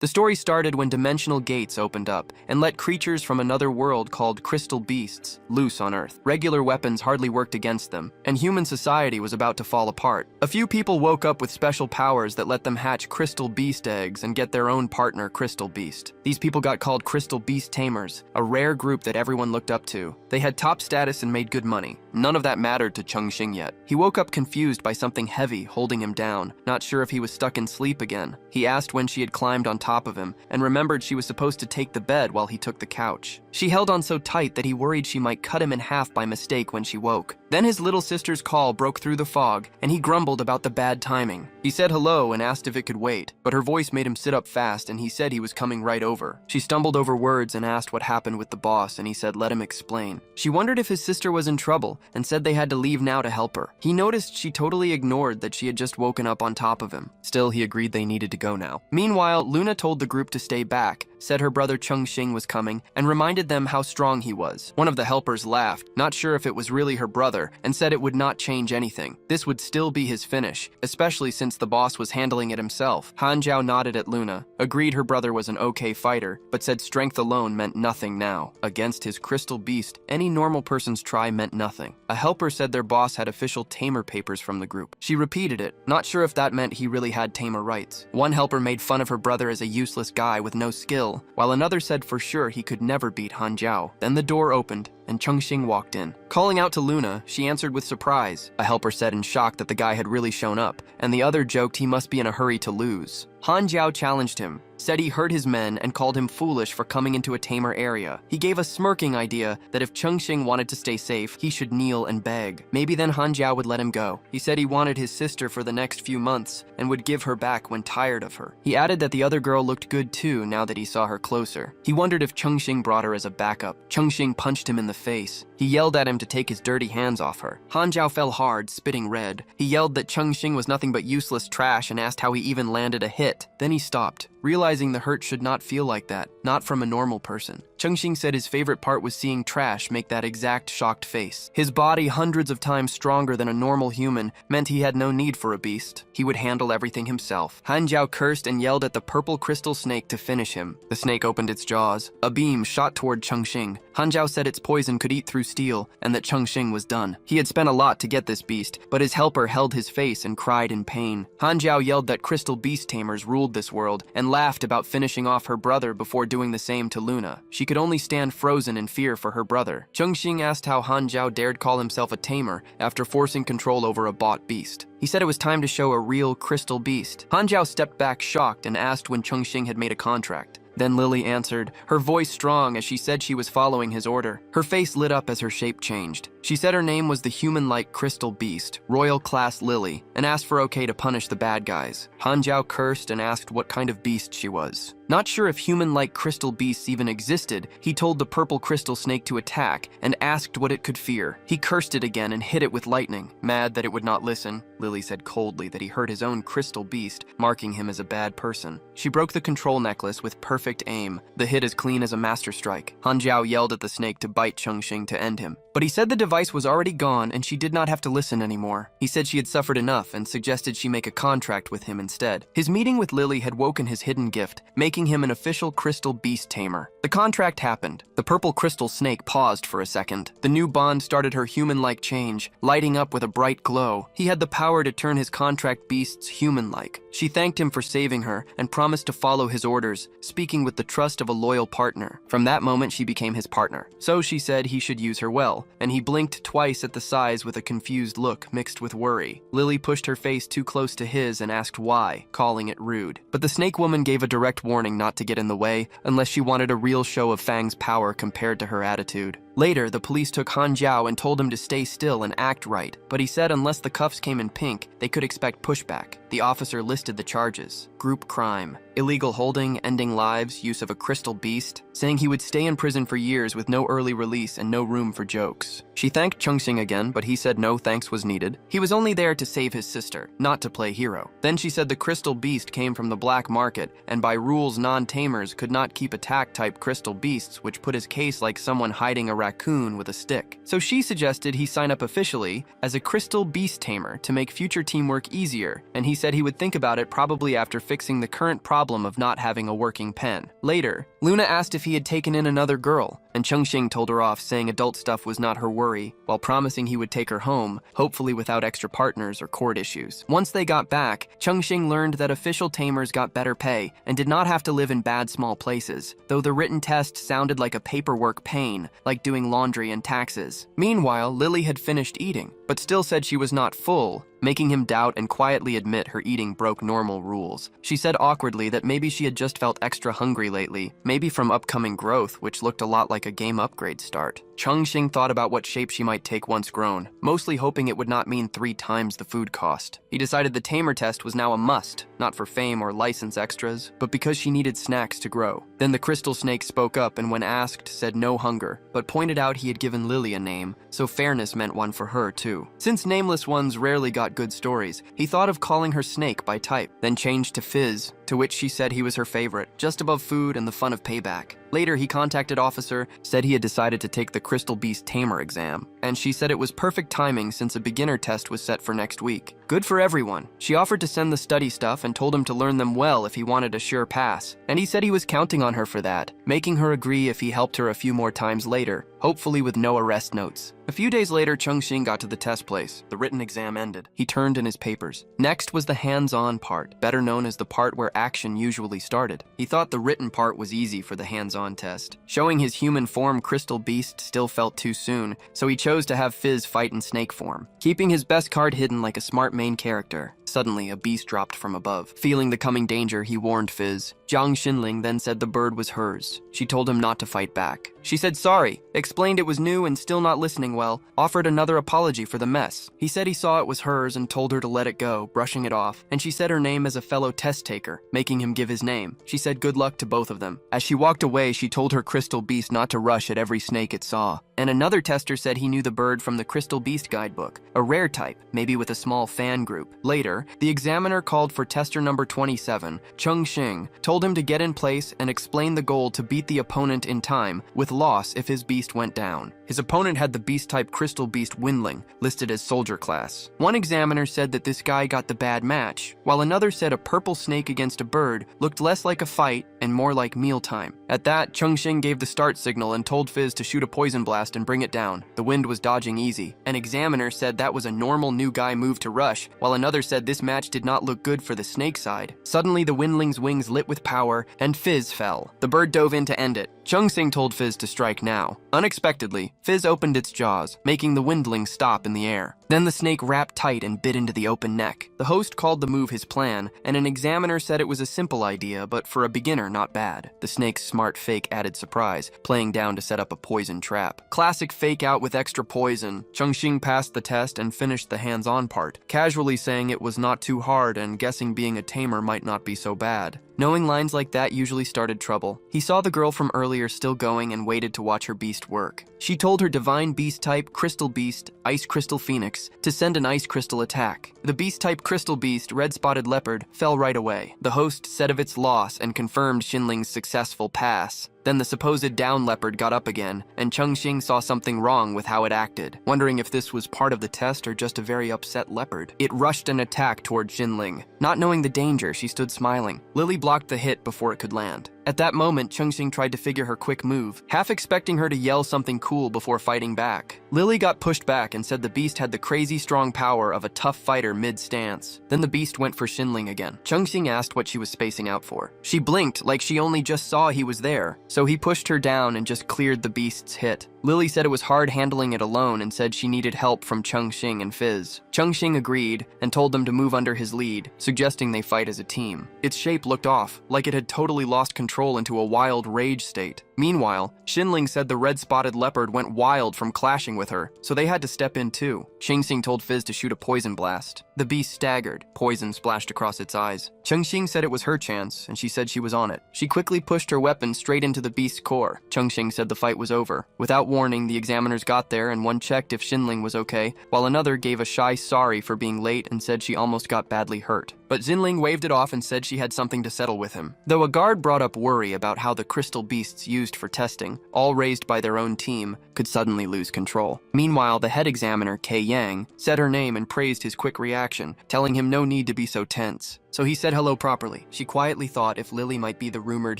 The story started when dimensional gates opened up and let creatures from another world called crystal beasts loose on Earth. Regular weapons hardly worked against them, and human society was about to fall apart. A few people woke up with special powers that let them hatch crystal beast eggs and get their own partner crystal beast. These people got called crystal beast tamers, a rare group that everyone looked up to. They had top status and made good money. None of that mattered to Chengxing yet. He woke up confused by something heavy holding him down, not sure if he was stuck in sleep again. He asked when she had climbed on top of him and remembered she was supposed to take the bed while he took the couch. She held on so tight that he worried she might cut him in half by mistake when she woke. Then his little sister's call broke through the fog, and he grumbled about the bad timing. He said hello and asked if it could wait, but her voice made him sit up fast and he said he was coming right over. She stumbled over words and asked what happened with the boss, and he said let him explain. She wondered if his sister was in trouble and said they had to leave now to help her. He noticed she totally ignored that she had just woken up on top of him. Still, he agreed they needed to go now. Meanwhile, Luna told the group to stay back, said her brother Chengxing was coming, and reminded them how strong he was. One of the helpers laughed, not sure if it was really her brother, and said it would not change anything. This would still be his finish, especially since the boss was handling it himself. Han Zhao nodded at Luna, agreed her brother was an okay fighter, but said strength alone meant nothing now. Against his crystal beast, any normal person's try meant nothing. A helper said their boss had official Tamer papers from the group. She repeated it, not sure if that meant he really had Tamer rights. One helper made fun of her brother as a useless guy with no skill, while another said for sure he could never beat Han Zhao. Then the door opened, and Chengxing walked in. Calling out to Luna, she answered with surprise. A helper said in shock that the guy had really shown up, and the other joked he must be in a hurry to lose. Han Zhao challenged him, said he hurt his men and called him foolish for coming into a tamer area. He gave a smirking idea that if Chengxing wanted to stay safe, he should kneel and beg. Maybe then Han Zhao would let him go. He said he wanted his sister for the next few months and would give her back when tired of her. He added that the other girl looked good too now that he saw her closer. He wondered if Chengxing brought her as a backup. Chengxing punched him in the face. He yelled at him to take his dirty hands off her. Han Zhao fell hard, spitting red. He yelled that Chengxing was nothing but useless trash and asked how he even landed a hit. Then he stopped, realizing the hurt should not feel like that, not from a normal person. Chengxing said his favorite part was seeing trash make that exact shocked face. His body, hundreds of times stronger than a normal human, meant he had no need for a beast. He would handle everything himself. Han Zhao cursed and yelled at the purple crystal snake to finish him. The snake opened its jaws. A beam shot toward Chengxing. Han Zhao said its poison could eat through steel, and that Chengxing was done. He had spent a lot to get this beast, but his helper held his face and cried in pain. Han Zhao yelled that crystal beast tamers ruled this world, and laughed about finishing off her brother before doing the same to Luna. She could only stand frozen in fear for her brother. Chengxing asked how Han Zhao dared call himself a tamer after forcing control over a bought beast. He said it was time to show a real crystal beast. Han Zhao stepped back shocked and asked when Chengxing had made a contract. Then Lily answered, her voice strong as she said she was following his order. Her face lit up as her shape changed. She said her name was the human-like crystal beast, Royal Class Lily, and asked for okay to punish the bad guys. Han Zhao cursed and asked what kind of beast she was. Not sure if human-like crystal beasts even existed, he told the purple crystal snake to attack and asked what it could fear. He cursed it again and hit it with lightning. Mad that it would not listen, Lily said coldly that he hurt his own crystal beast, marking him as a bad person. She broke the control necklace with perfect aim, the hit as clean as a master strike. Han Zhao yelled at the snake to bite Chengxing to end him. But he said the device was already gone and she did not have to listen anymore. He said she had suffered enough and suggested she make a contract with him instead. His meeting with Lily had woken his hidden gift, making him an official crystal beast tamer. The contract happened. The purple crystal snake paused for a second. The new bond started her human-like change, lighting up with a bright glow. He had the power to turn his contract beasts human-like. She thanked him for saving her and promised to follow his orders, speaking with the trust of a loyal partner. From that moment, she became his partner. So she said he should use her well, and he blinked twice at the size with a confused look mixed with worry. Lily pushed her face too close to his and asked why, calling it rude. But the snake woman gave a direct warning not to get in the way unless she wanted a real show of Fang's power compared to her attitude. Later, the police took Han Zhao and told him to stay still and act right, but he said unless the cuffs came in pink, they could expect pushback. The officer listed the charges: group crime, illegal holding, ending lives, use of a crystal beast, saying he would stay in prison for years with no early release and no room for jokes. She thanked Chengxing again, but he said no thanks was needed. He was only there to save his sister, not to play hero. Then she said the crystal beast came from the black market, and by rules non-tamers could not keep attack-type crystal beasts, which put his case like someone hiding a raccoon with a stick. So she suggested he sign up officially as a crystal beast tamer to make future teamwork easier, and he said he would think about it probably after fixing the current problem of not having a working pen. Later, Luna asked if he had taken in another girl, and Chengxing told her off, saying adult stuff was not her worry, while promising he would take her home, hopefully without extra partners or court issues. Once they got back, Chengxing learned that official tamers got better pay and did not have to live in bad small places, though the written test sounded like a paperwork pain, like doing laundry and taxes. Meanwhile, Lily had finished eating, but still said she was not full, making him doubt and quietly admit her eating broke normal rules. She said awkwardly that maybe she had just felt extra hungry lately, maybe from upcoming growth, which looked a lot like a game upgrade start. Chengxing thought about what shape she might take once grown, mostly hoping it would not mean 3 times the food cost. He decided the tamer test was now a must, not for fame or license extras, but because she needed snacks to grow. Then the crystal snake spoke up and when asked said no hunger, but pointed out he had given Lily a name, so fairness meant one for her too. Since nameless ones rarely got good stories, he thought of calling her Snake by type, then changed to Fizz, to which she said he was her favorite, just above food and the fun of payback. Later, he contacted Officer, said he had decided to take the Crystal Beast Tamer exam, and she said it was perfect timing since a beginner test was set for next week. Good for everyone. She offered to send the study stuff and told him to learn them well if he wanted a sure pass, and he said he was counting on her for that, making her agree if he helped her a few more times later, hopefully with no arrest notes. A few days later, Chengxing got to the test place. The written exam ended. He turned in his papers. Next was the hands-on part, better known as the part where action usually started. He thought the written part was easy for the hands-on test. Showing his human form Crystal Beast still felt too soon, so he chose to have Fizz fight in snake form, keeping his best card hidden like a smart main character. Suddenly, a beast dropped from above. Feeling the coming danger, he warned Fizz. Jiang Xinling then said the bird was hers. She told him not to fight back. She said sorry, explained it was new and still not listening well, offered another apology for the mess. He said he saw it was hers and told her to let it go, brushing it off, and she said her name as a fellow test taker, making him give his name. She said good luck to both of them. As she walked away, she told her Crystal Beast not to rush at every snake it saw. And another tester said he knew the bird from the Crystal Beast guidebook, a rare type, maybe with a small fan group. Later, the examiner called for tester number 27, Chengxing, told him to get in place and explain the goal to beat the opponent in time, with loss if his beast went down. His opponent had the beast-type Crystal Beast Windling, listed as soldier class. One examiner said that this guy got the bad match, while another said a purple snake against a bird looked less like a fight and more like mealtime. At that, Chengxing gave the start signal and told Fizz to shoot a poison blast and bring it down. The wind was dodging easy. An examiner said that was a normal new guy move to rush, while another said this match did not look good for the snake side. Suddenly, the Windling's wings lit with power, and Fizz fell. The bird dove in to end it. Chengxing told Fizz to strike now. Unexpectedly, Fizz opened its jaws, making the Windling stop in the air. Then the snake wrapped tight and bit into the open neck. The host called the move his plan, and an examiner said it was a simple idea, but for a beginner, not bad. The snake's smart fake added surprise, playing down to set up a poison trap. Classic fake out with extra poison. Chengxing passed the test and finished the hands-on part, casually saying it was not too hard and guessing being a tamer might not be so bad. Knowing lines like that usually started trouble. He saw the girl from earlier still going and waited to watch her beast work. She told her divine beast type, Crystal Beast, Ice Crystal Phoenix, to send an ice crystal attack. The beast type Crystal Beast, Red Spotted Leopard, fell right away. The host said of its loss and confirmed Xinling's successful pass. Then the supposed down leopard got up again, and Chengxing saw something wrong with how it acted, wondering if this was part of the test or just a very upset leopard. It rushed an attack toward Xinling. Not knowing the danger, she stood smiling. Lily blocked the hit before it could land. At that moment, Chengxing tried to figure her quick move, half expecting her to yell something cool before fighting back. Lily got pushed back and said the beast had the crazy strong power of a tough fighter mid-stance. Then the beast went for Xinling again. Chengxing asked what she was spacing out for. She blinked like she only just saw he was there, so he pushed her down and just cleared the beast's hit. Lily said it was hard handling it alone and said she needed help from Chengxing and Fizz. Chengxing agreed and told them to move under his lead, suggesting they fight as a team. Its shape looked off, like it had totally lost control into a wild rage state. Meanwhile, Xinling said the red-spotted leopard went wild from clashing with her, so they had to step in too. Chengxing told Fizz to shoot a poison blast. The beast staggered. Poison splashed across its eyes. Chengxing said it was her chance, and she said she was on it. She quickly pushed her weapon straight into the beast's core. Chengxing said the fight was over. Without warning, the examiners got there and one checked if Xinling was okay, while another gave a shy sorry for being late and said she almost got badly hurt. But Xinling waved it off and said she had something to settle with him. Though a guard brought up worry about how the crystal beasts used for testing, all raised by their own team, could suddenly lose control. Meanwhile, the head examiner, Kei Yang, said her name and praised his quick reaction, telling him no need to be so tense. So he said hello properly. She quietly thought if Lily might be the rumored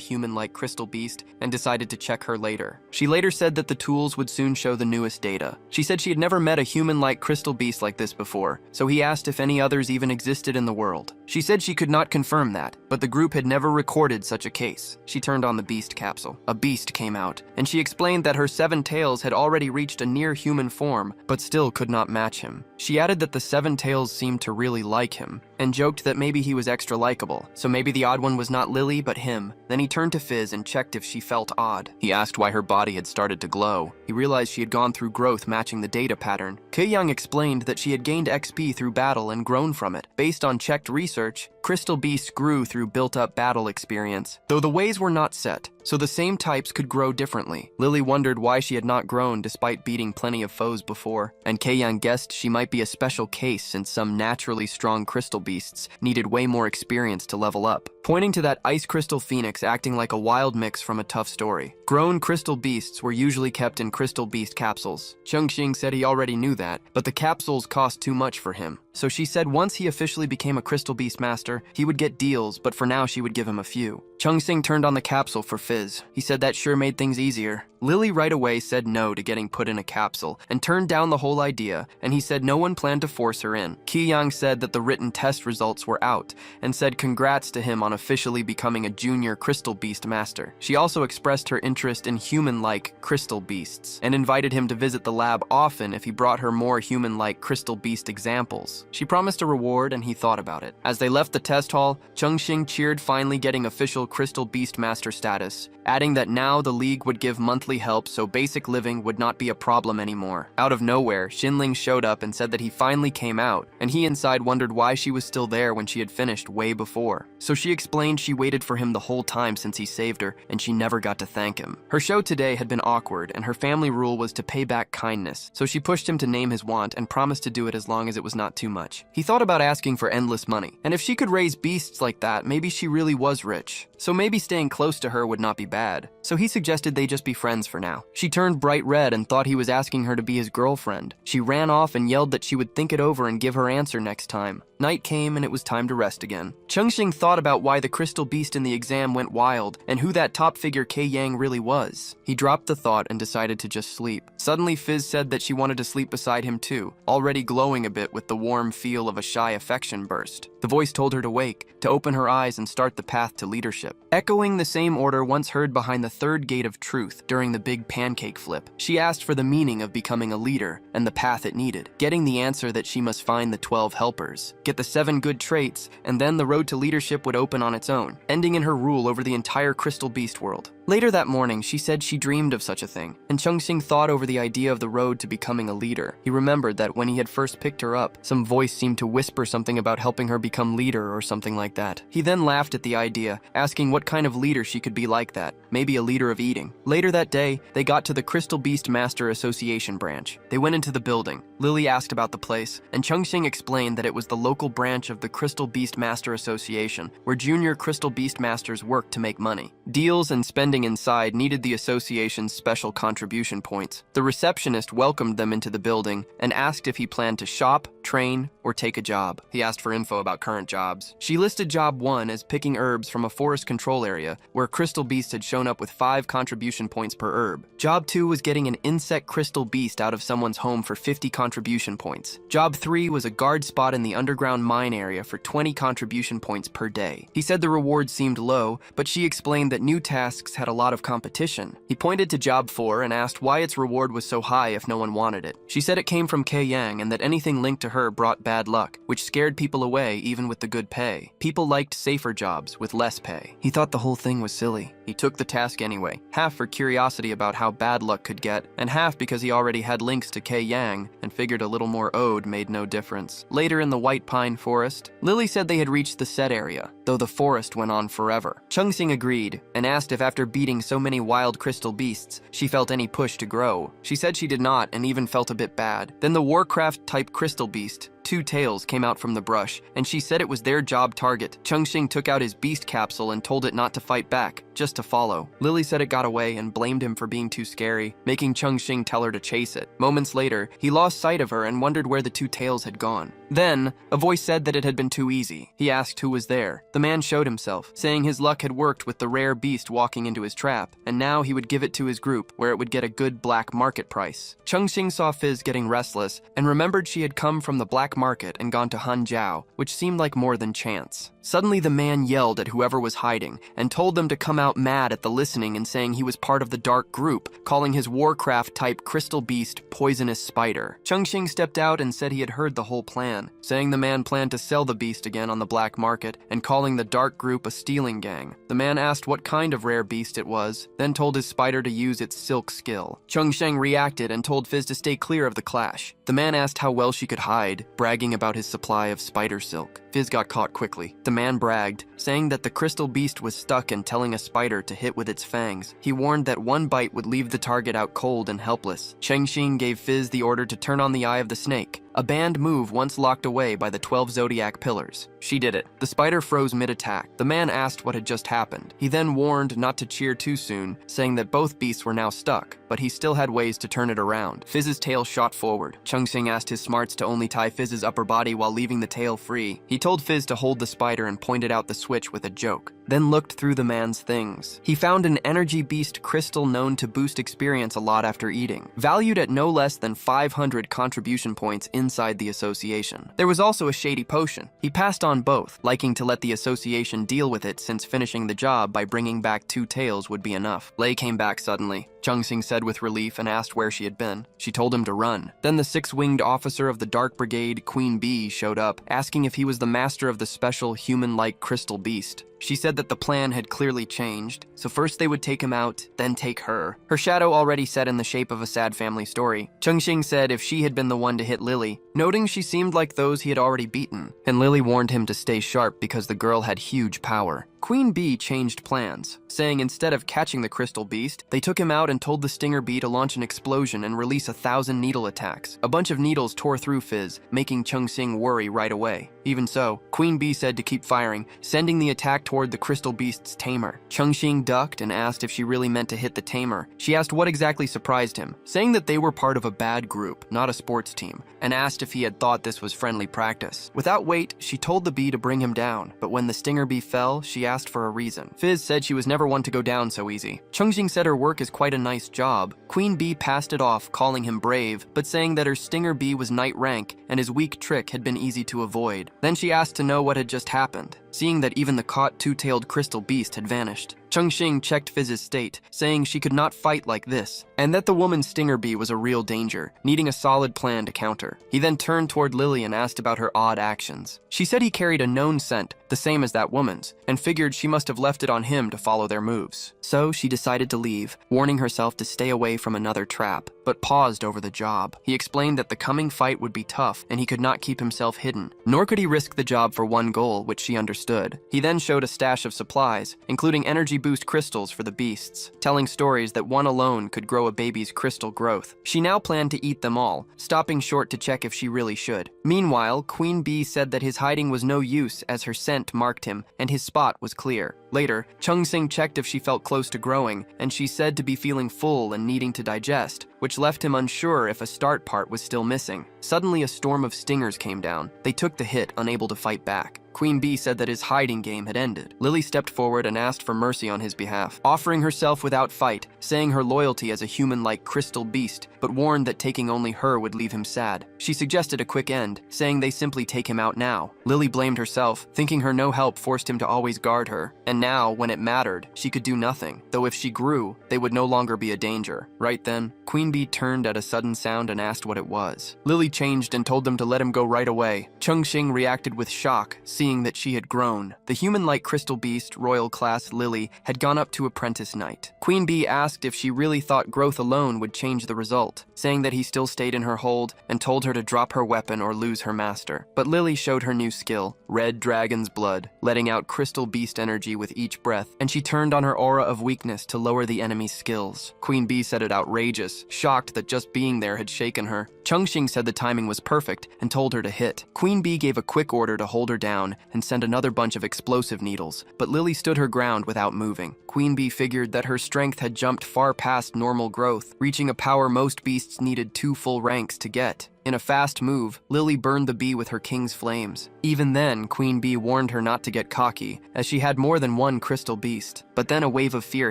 human-like crystal beast and decided to check her later. She later said that the tools would soon show the newest data. She said she had never met a human-like crystal beast like this before, so he asked if any others even existed in the world. She said she could not confirm that, but the group had never recorded such a case. She turned on the beast capsule. A beast came out, and she explained that her 7 tails had already reached a near-human form, but still could not match him. She added that the 7 tails seemed to really like him, and joked that maybe he was extra likable, so maybe the odd one was not Lily, but him. Then he turned to Fizz and checked if she felt odd. He asked why her body had started to glow. He realized she had gone through growth matching the data pattern. Kei Yang explained that she had gained XP through battle and grown from it. Based on checked research, crystal beasts grew through built-up battle experience, though the ways were not set, so the same types could grow differently. Lily wondered why she had not grown despite beating plenty of foes before, and Kei Yang guessed she might be a special case since some naturally strong crystal beasts needed way more experience to level up, pointing to that ice crystal phoenix acting like a wild mix from a tough story. Grown crystal beasts were usually kept in crystal beast capsules. Chengxing said he already knew that, but the capsules cost too much for him. So she said once he officially became a crystal beast master, he would get deals, but for now she would give him a few. Chengxing turned on the capsule for Fizz. He said that sure made things easier. Lily right away said no to getting put in a capsule and turned down the whole idea, and he said no one planned to force her in. Kei Yang said that the written test results were out and said congrats to him on officially becoming a junior crystal beast master. She also expressed her interest in human-like crystal beasts and invited him to visit the lab often if he brought her more human-like crystal beast examples. She promised a reward and he thought about it. As they left the test hall, Chengxing cheered finally getting official crystal beast master status, adding that now the league would give monthly help so basic living would not be a problem anymore. Out of nowhere, Xinling showed up and said that he finally came out, and he inside wondered why she was still there when she had finished way before. So she explained she waited for him the whole time since he saved her, and she never got to thank him. Her show today had been awkward, and her family rule was to pay back kindness, so she pushed him to name his want and promised to do it as long as it was not too much. He thought about asking for endless money, and if she could raise beasts like that, maybe she really was rich. So maybe staying close to her would not be bad. So he suggested they just be friends for now. She turned bright red and thought he was asking her to be his girlfriend. She ran off and yelled that she would think it over and give her answer next time. Night came and it was time to rest again. Chengxing thought about why the crystal beast in the exam went wild and who that top figure Kei Yang really was. He dropped the thought and decided to just sleep. Suddenly Fizz said that she wanted to sleep beside him too, already glowing a bit with the warm feel of a shy affection burst. The voice told her to wake, to open her eyes and start the path to leadership. Echoing the same order once heard behind the third gate of truth during the big pancake flip, she asked for the meaning of becoming a leader and the path it needed, getting the answer that she must find the 12 helpers, get the 7 good traits, and then the road to leadership would open on its own, ending in her rule over the entire crystal beast world. Later that morning, she said she dreamed of such a thing, and Chengxing thought over the idea of the road to becoming a leader. He remembered that when he had first picked her up, some voice seemed to whisper something about helping her become leader or something like that. He then laughed at the idea, asking what kind of leader she could be like that, maybe a leader of eating. Later that day, they got to the Crystal Beast Master Association branch. They went into the building. Lily asked about the place, and Chengxing explained that it was the local branch of the Crystal Beast Master Association, where junior Crystal Beast Masters worked to make money. Deals and spending inside needed the association's special contribution points. The receptionist welcomed them into the building and asked if he planned to shop, train, or take a job. He asked for info about current jobs. She listed job 1 as picking herbs from a forest control area where Crystal Beast had shown up with 5 contribution points per herb. Job 2 was getting an insect crystal beast out of someone's home for 50 contribution points. Job 3 was a guard spot in the underground mine area for 20 contribution points per day. He said the reward seemed low, but she explained that new tasks had a lot of competition. He pointed to job 4 and asked why its reward was so high if no one wanted it. She said it came from Kei Yang and that anything linked to her brought bad luck, which scared people away even with the good pay. People liked safer jobs with less pay. He thought the whole thing was silly. He took the task anyway, half for curiosity about how bad luck could get, and half because he already had links to Kei Yang and figured a little more ode made no difference. Later in the White Pine Forest, Lily said they had reached the set area, though the forest went on forever. Chungxing agreed and asked if after beating so many wild crystal beasts, she felt any push to grow. She said she did not and even felt a bit bad. Then the Warcraft-type crystal beast, Two Tails, came out from the brush, and she said it was their job target. Chungxing took out his beast capsule and told it not to fight back, just to follow. Lily said it got away and blamed him for being too scary, making Chungxing tell her to chase it. Moments later, he lost sight of her and wondered where the Two Tails had gone. Then, a voice said that it had been too easy. He asked who was there. The man showed himself, saying his luck had worked with the rare beast walking into his trap, and now he would give it to his group, where it would get a good black market price. Chungxing saw Fizz getting restless, and remembered she had come from the black market and gone to Hanjiao, which seemed like more than chance. Suddenly the man yelled at whoever was hiding, and told them to come out mad at the listening and saying he was part of the dark group, calling his Warcraft-type crystal beast Poisonous Spider. Chungxing stepped out and said he had heard the whole plan, saying the man planned to sell the beast again on the black market, and calling the dark group a stealing gang. The man asked what kind of rare beast it was, then told his spider to use its silk skill. Chungxing reacted and told Fizz to stay clear of the clash. The man asked how well she could hide, bragging about his supply of spider silk. Fizz got caught quickly. The man bragged, saying that the crystal beast was stuck and telling a spider to hit with its fangs. He warned that one bite would leave the target out cold and helpless. Chengxing gave Fizz the order to turn on the eye of the snake, a banned move once locked away by the 12 zodiac pillars. She did it. The spider froze mid-attack. The man asked what had just happened. He then warned not to cheer too soon, saying that both beasts were now stuck, but he still had ways to turn it around. Fizz's tail shot forward. Chungxing asked his smarts to only tie Fizz's upper body while leaving the tail free. He told Fizz to hold the spider and pointed out the switch with a joke, then looked through the man's things. He found an energy beast crystal known to boost experience a lot after eating, valued at no less than 500 contribution points inside the association. There was also a shady potion. He passed on both, liking to let the association deal with it since finishing the job by bringing back Two Tails would be enough. Lei came back suddenly. Chungxing said with relief and asked where she had been. She told him to run. Then the six-winged officer of the Dark Brigade, Queen Bee, showed up, asking if he was the master of the special human-like crystal beast. She said that the plan had clearly changed, so first they would take him out, then take her. Her shadow already set in the shape of a sad family story. Chungxing said if she had been the one to hit Lily, noting she seemed like those he had already beaten, and Lily warned him to stay sharp because the girl had huge power. Queen Bee changed plans, saying instead of catching the crystal beast, they took him out and told the stinger bee to launch an explosion and release 1,000 needle attacks. A bunch of needles tore through Fizz, making Chungxing worry right away. Even so, Queen Bee said to keep firing, sending the attack toward the crystal beast's tamer. Chungxing ducked and asked if she really meant to hit the tamer. She asked what exactly surprised him, saying that they were part of a bad group, not a sports team, and asked if he had thought this was friendly practice. Without wait, she told the bee to bring him down, but when the stinger bee fell, she asked for a reason. Fizz said she was never one to go down so easy. Chungxing said her work is quite a nice job. Queen Bee passed it off, calling him brave, but saying that her stinger bee was knight rank and his weak trick had been easy to avoid. Then she asked to know what had just happened, seeing that even the caught two-tailed crystal beast had vanished. Chungxing checked Fizz's state, saying she could not fight like this, and that the woman's stinger bee was a real danger, needing a solid plan to counter. He then turned toward Lily and asked about her odd actions. She said he carried a known scent, the same as that woman's, and figured she must have left it on him to follow their moves. So she decided to leave, warning herself to stay away from another trap, but paused over the job. He explained that the coming fight would be tough, and he could not keep himself hidden, nor could he risk the job for one goal, which she understood. He then showed a stash of supplies, including energy boost crystals for the beasts, telling stories that one alone could grow a baby's crystal growth. She now planned to eat them all, stopping short to check if she really should. Meanwhile, Queen Bee said that his hiding was no use as her scent marked him, and his spot was clear. Later, Chungxing checked if she felt close to growing, and she said to be feeling full and needing to digest, which left him unsure if a start part was still missing. Suddenly, a storm of stingers came down. They took the hit, unable to fight back. Queen Bee said that his hiding game had ended. Lily stepped forward and asked for mercy on his behalf, offering herself without fight, saying her loyalty as a human-like crystal beast, but warned that taking only her would leave him sad. She suggested a quick end, saying they simply take him out now. Lily blamed herself, thinking her no help forced him to always guard her, and now, when it mattered, she could do nothing, though if she grew, they would no longer be a danger. Right then, Queen Bee turned at a sudden sound and asked what it was. Lily changed and told them to let him go right away. Chungxing reacted with shock, seeing that she had grown. The human-like crystal beast, royal class Lily, had gone up to apprentice knight. Queen Bee asked if she really thought growth alone would change the result, saying that he still stayed in her hold and told her to drop her weapon or lose her master. But Lily showed her new skill, red dragon's blood, letting out crystal beast energy with each breath, and she turned on her aura of weakness to lower the enemy's skills. Queen Bee said it outrageous, shocked that just being there had shaken her. Chengxing said the timing was perfect and told her to hit. Queen Bee gave a quick order to hold her down and send another bunch of explosive needles, but Lily stood her ground without moving. Queen Bee figured that her strength had jumped far past normal growth, reaching a power most beasts needed 2 full ranks to get. In a fast move, Lily burned the bee with her king's flames. Even then, Queen Bee warned her not to get cocky, as she had more than one crystal beast. But then a wave of fear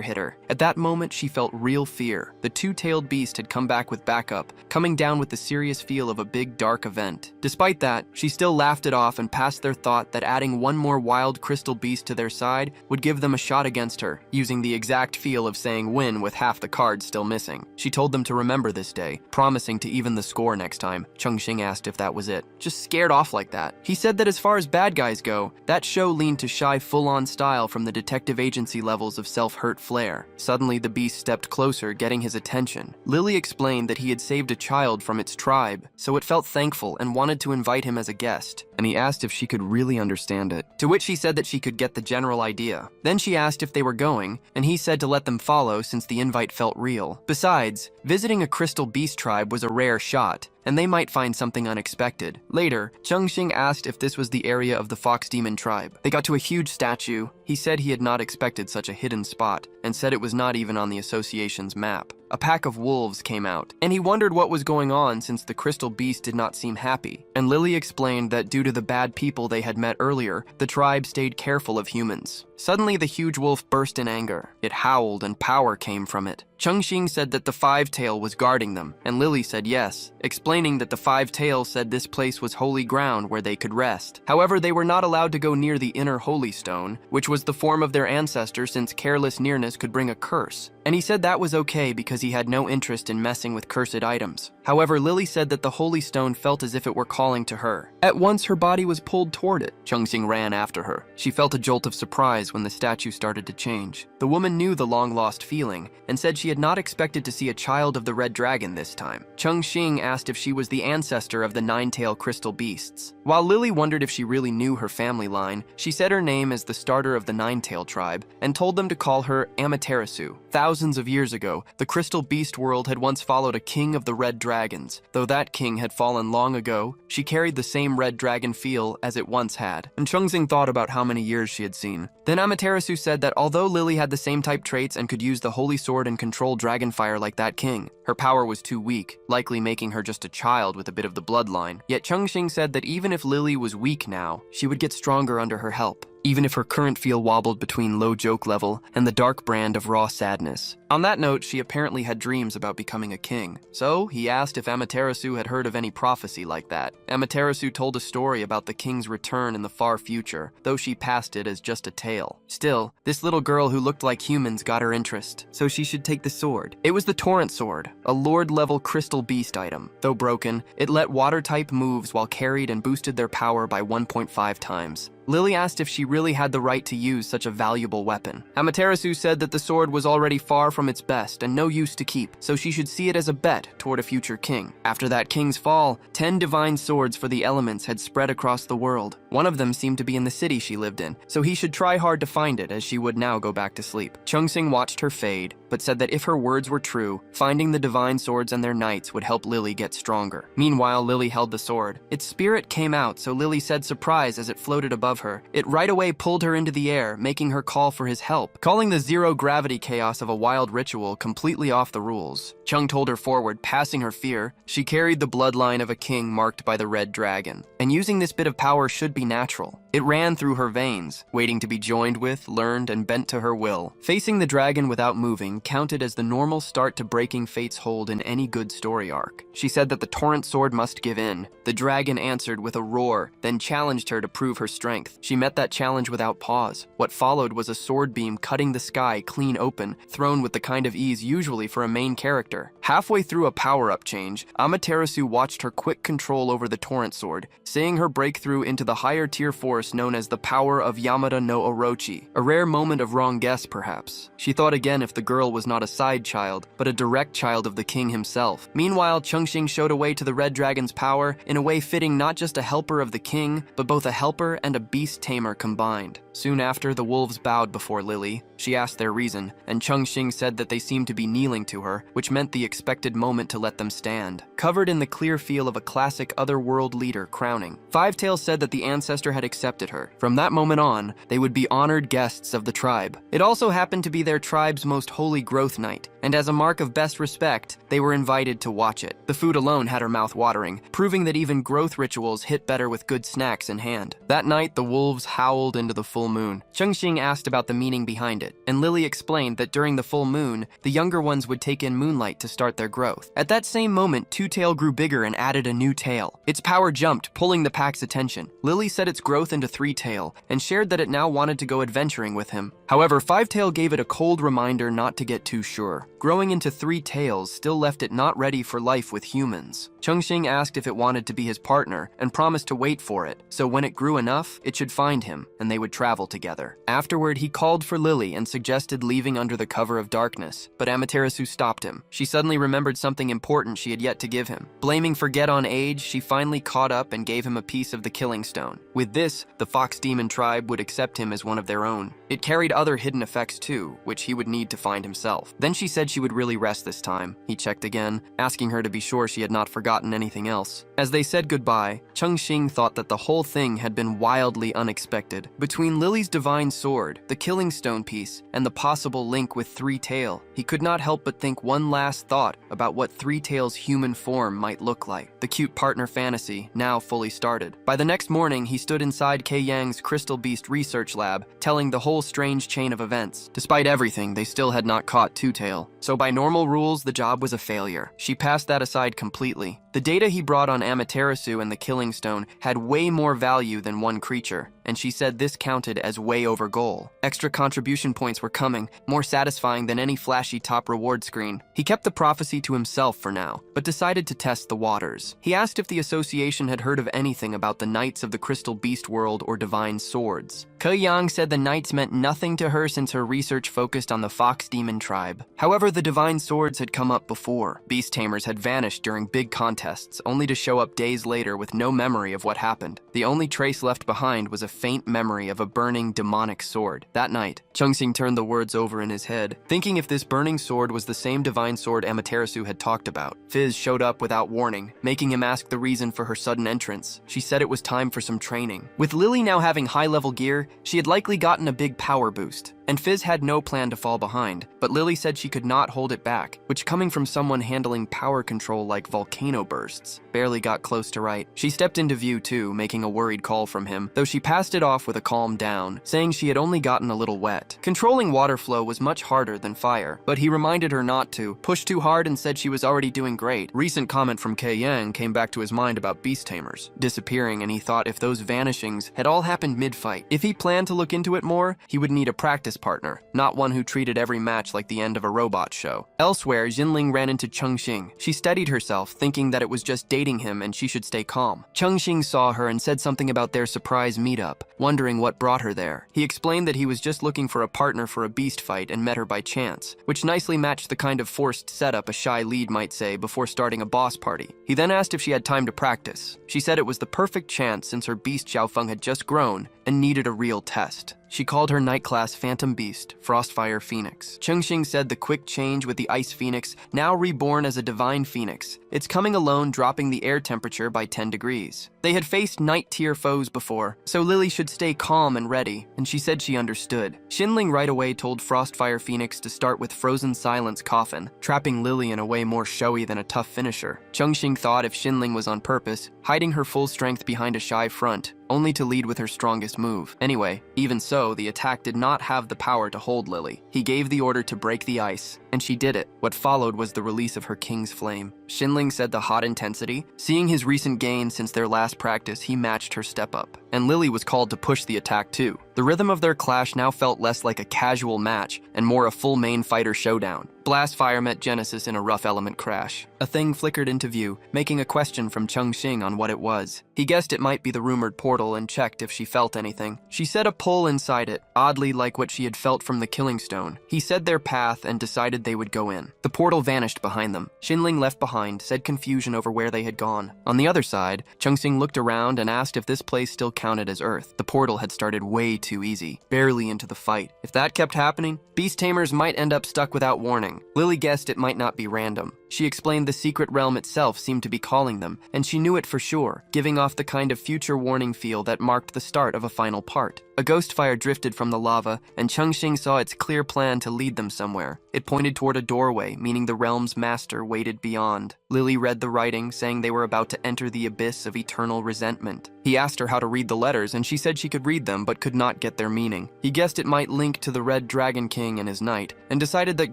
hit her. At that moment, she felt real fear. The 2-tailed beast had come back with backup, coming down with the serious feel of a big dark event. Despite that, she still laughed it off and passed their thought that adding one more wild crystal beast to their side would give them a shot against her, using the exact feel of saying win with half the cards still missing. She told them to remember this day, promising to even the score next time. Chengxing asked if that was it. Just scared off like that. He said that as far as bad guys go, that show leaned to shy full-on style from the detective agency levels of self-hurt flair. Suddenly, the beast stepped closer, getting his attention. Lily explained that he had saved a child from its tribe, so it felt thankful and wanted to invite him as a guest. And he asked if she could really understand it, to which she said that she could get the general idea. Then she asked if they were going, and he said to let them follow since the invite felt real. Besides, visiting a crystal beast tribe was a rare shot, and they might find something unexpected. Later, Chengxing asked if this was the area of the fox demon tribe. They got to a huge statue. He said he had not expected such a hidden spot, and said it was not even on the association's map. A pack of wolves came out, and he wondered what was going on since the crystal beast did not seem happy. And Lily explained that due to the bad people they had met earlier, the tribe stayed careful of humans. Suddenly, the huge wolf burst in anger. It howled and power came from it. Chengxing said that the 5-tail was guarding them, and Lily said yes, explaining that the 5-tail said this place was holy ground where they could rest. However, they were not allowed to go near the inner holy stone, which was the form of their ancestor since careless nearness could bring a curse. And he said that was okay because he had no interest in messing with cursed items. However, Lily said that the holy stone felt as if it were calling to her. At once, her body was pulled toward it. Chengxing ran after her. She felt a jolt of surprise when the statue started to change. The woman knew the long-lost feeling and said she had not expected to see a child of the red dragon this time. Chengxing asked if she was the ancestor of the 9-tail crystal beasts. While Lily wondered if she really knew her family line, she said her name as the starter of the 9-tail tribe and told them to call her Amaterasu. Thousands of years ago, the crystal beast world had once followed a king of the red dragons. Though that king had fallen long ago, she carried the same red dragon feel as it once had. And Chengxing thought about how many years she had seen. Then Amaterasu said that although Lily had the same type traits and could use the holy sword and control dragon fire like that king, her power was too weak, likely making her just a child with a bit of the bloodline. Yet Chengxing said that even if Lily was weak now, she would get stronger under her help, even if her current feel wobbled between low joke level and the dark brand of raw sadness. On that note, she apparently had dreams about becoming a king. So he asked if Amaterasu had heard of any prophecy like that. Amaterasu told a story about the king's return in the far future, though she passed it as just a tale. Still, this little girl who looked like humans got her interest, so she should take the sword. It was the Torrent Sword, a Lord-level crystal beast item. Though broken, it let water-type moves while carried and boosted their power by 1.5 times. Lily asked if she really had the right to use such a valuable weapon. Amaterasu said that the sword was already far from its best and no use to keep, so she should see it as a bet toward a future king. After that king's fall, 10 divine swords for the elements had spread across the world. One of them seemed to be in the city she lived in, so he should try hard to find it as she would now go back to sleep. Chengxing watched her fade, but said that if her words were true, finding the divine swords and their knights would help Lily get stronger. Meanwhile, Lily held the sword. Its spirit came out, so Lily said surprise as it floated above her. It right away pulled her into the air, making her call for his help, calling the zero-gravity chaos of a wild ritual completely off the rules. Chung told her forward, passing her fear. She carried the bloodline of a king marked by the red dragon, and using this bit of power should be natural. It ran through her veins, waiting to be joined with, learned, and bent to her will. Facing the dragon without moving counted as the normal start to breaking fate's hold in any good story arc. She said that the torrent sword must give in. The dragon answered with a roar, then challenged her to prove her strength. She met that challenge without pause. What followed was a sword beam cutting the sky clean open, thrown with the kind of ease usually for a main character. Halfway through a power-up change, Amaterasu watched her quick control over the Torrent Sword, seeing her breakthrough into the higher-tier force known as the power of Yamada no Orochi. A rare moment of wrong guess, perhaps. She thought again if the girl was not a side child, but a direct child of the king himself. Meanwhile, Chengxing showed a way to the Red Dragon's power in a way fitting not just a helper of the king, but both a helper and a beast tamer combined. Soon after, the wolves bowed before Lily. She asked their reason, and Chengxing said that they seemed to be kneeling to her, which meant the expected moment to let them stand. Covered in the clear feel of a classic otherworld leader crowning, Fivetail said that the ancestor had accepted her. From that moment on, they would be honored guests of the tribe. It also happened to be their tribe's most holy growth night, and as a mark of best respect, they were invited to watch it. The food alone had her mouth watering, proving that even growth rituals hit better with good snacks in hand. That night, the wolves howled into the full moon. Chengxing asked about the meaning behind it, and Lily explained that during the full moon, the younger ones would take in moonlight to start their growth. At that same moment, Two-Tail grew bigger and added a new tail. Its power jumped, pulling the pack's attention. Lily set its growth into Three-Tail, and shared that it now wanted to go adventuring with him. However, Five-Tail gave it a cold reminder not to get too sure. Growing into 3 tails still left it not ready for life with humans. Chengxing asked if it wanted to be his partner, and promised to wait for it, so when it grew enough, it should find him, and they would travel together. Afterward, he called for Lily and suggested leaving under the cover of darkness, but Amaterasu stopped him. She suddenly remembered something important she had yet to give him. Blaming Forget on age, she finally caught up and gave him a piece of the Killing Stone. With this, the Fox Demon tribe would accept him as one of their own. It carried other hidden effects too, which he would need to find himself. Then she said she would really rest this time. He checked again, asking her to be sure she had not forgotten anything else. As they said goodbye, Chengxing thought that the whole thing had been wildly unexpected. Between Lily's divine sword, the Killing Stone piece, and the possible link with Three-Tail, he could not help but think one last thought about what Three-Tail's human form might look like. The cute partner fantasy now fully started. By the next morning, he stood inside Kei Yang's Crystal Beast research lab, telling the whole strange chain of events. Despite everything, they still had not caught Two-Tail. So by normal rules, the job was a failure. She passed that aside completely. The data he brought on Amaterasu and the Killing Stone had way more value than one creature, and she said this counted as way over goal. Extra contribution points were coming, more satisfying than any flashy top reward screen. He kept the prophecy to himself for now, but decided to test the waters. He asked if the association had heard of anything about the Knights of the Crystal Beast World or Divine Swords. Kei Yang said the Knights meant nothing to her since her research focused on the Fox Demon tribe. However, the Divine Swords had come up before. Beast Tamers had vanished during big contests, only to show up days later with no memory of what happened. The only trace left behind was a faint memory of a burning demonic sword. That night, Chengxing turned the words over in his head, thinking if this burning sword was the same divine sword Amaterasu had talked about. Fizz showed up without warning, making him ask the reason for her sudden entrance. She said it was time for some training. With Lily now having high-level gear, she had likely gotten a big power boost, and Fizz had no plan to fall behind, but Lily said she could not hold it back, which coming from someone handling power control like volcano bursts, barely got close to right. She stepped into view too, making a worried call from him, though she passed it off with a calm down, saying she had only gotten a little wet. Controlling water flow was much harder than fire, but he reminded her not to, pushed too hard and said she was already doing great. Recent comment from Kei Yang came back to his mind about beast tamers disappearing, and he thought if those vanishings had all happened mid-fight. If he planned to look into it more, he would need a practice partner, not one who treated every match like the end of a robot show. Elsewhere, Jinling ran into Chengxing. She steadied herself, thinking that it was just dating him and she should stay calm. Chengxing saw her and said something about their surprise meetup, wondering what brought her there. He explained that he was just looking for a partner for a beast fight and met her by chance, which nicely matched the kind of forced setup a shy lead might say before starting a boss party. He then asked if she had time to practice. She said it was the perfect chance since her beast Xiaofeng had just grown and needed a real test. She called her Night class Phantom Beast, Frostfire Phoenix. Chengxing said the quick change with the Ice Phoenix, now reborn as a Divine Phoenix. It's coming alone, dropping the air temperature by 10 degrees. They had faced night-tier foes before, so Lily should stay calm and ready, and she said she understood. Xinling right away told Frostfire Phoenix to start with Frozen Silence Coffin, trapping Lily in a way more showy than a tough finisher. Chengxing thought if Xinling was on purpose, hiding her full strength behind a shy front, only to lead with her strongest move. Anyway, even so, the attack did not have the power to hold Lily. He gave the order to break the ice, and she did it. What followed was the release of her King's Flame. Xinling said the hot intensity. Seeing his recent gains since their last practice, he matched her step up, and Lily was called to push the attack too. The The rhythm of their clash now felt less like a casual match and more a full main fighter showdown. Blast Fire met Genesis in a rough element crash. A thing flickered into view, making a question from Chengxing on what it was. He guessed it might be the rumored portal and checked if she felt anything. She said a pull inside it, oddly like what she had felt from the Killing Stone. He said their path and decided they would go in. The portal vanished behind them. Xinling left behind, said confusion over where they had gone. On the other side, Chengxing looked around and asked if this place still counted as Earth. The portal had started way too easy, barely into the fight. If that kept happening, beast tamers might end up stuck without warning. Lily guessed it might not be random. She explained the secret realm itself seemed to be calling them, and she knew it for sure, giving off the kind of future warning feel that marked the start of a final part. A ghost fire drifted from the lava, and Chengxing saw its clear plan to lead them somewhere. It pointed toward a doorway, meaning the realm's master waited beyond. Lily read the writing, saying they were about to enter the abyss of eternal resentment. He asked her how to read the letters, and she said she could read them but could not get their meaning. He guessed it might link to the Red Dragon King and his knight, and decided that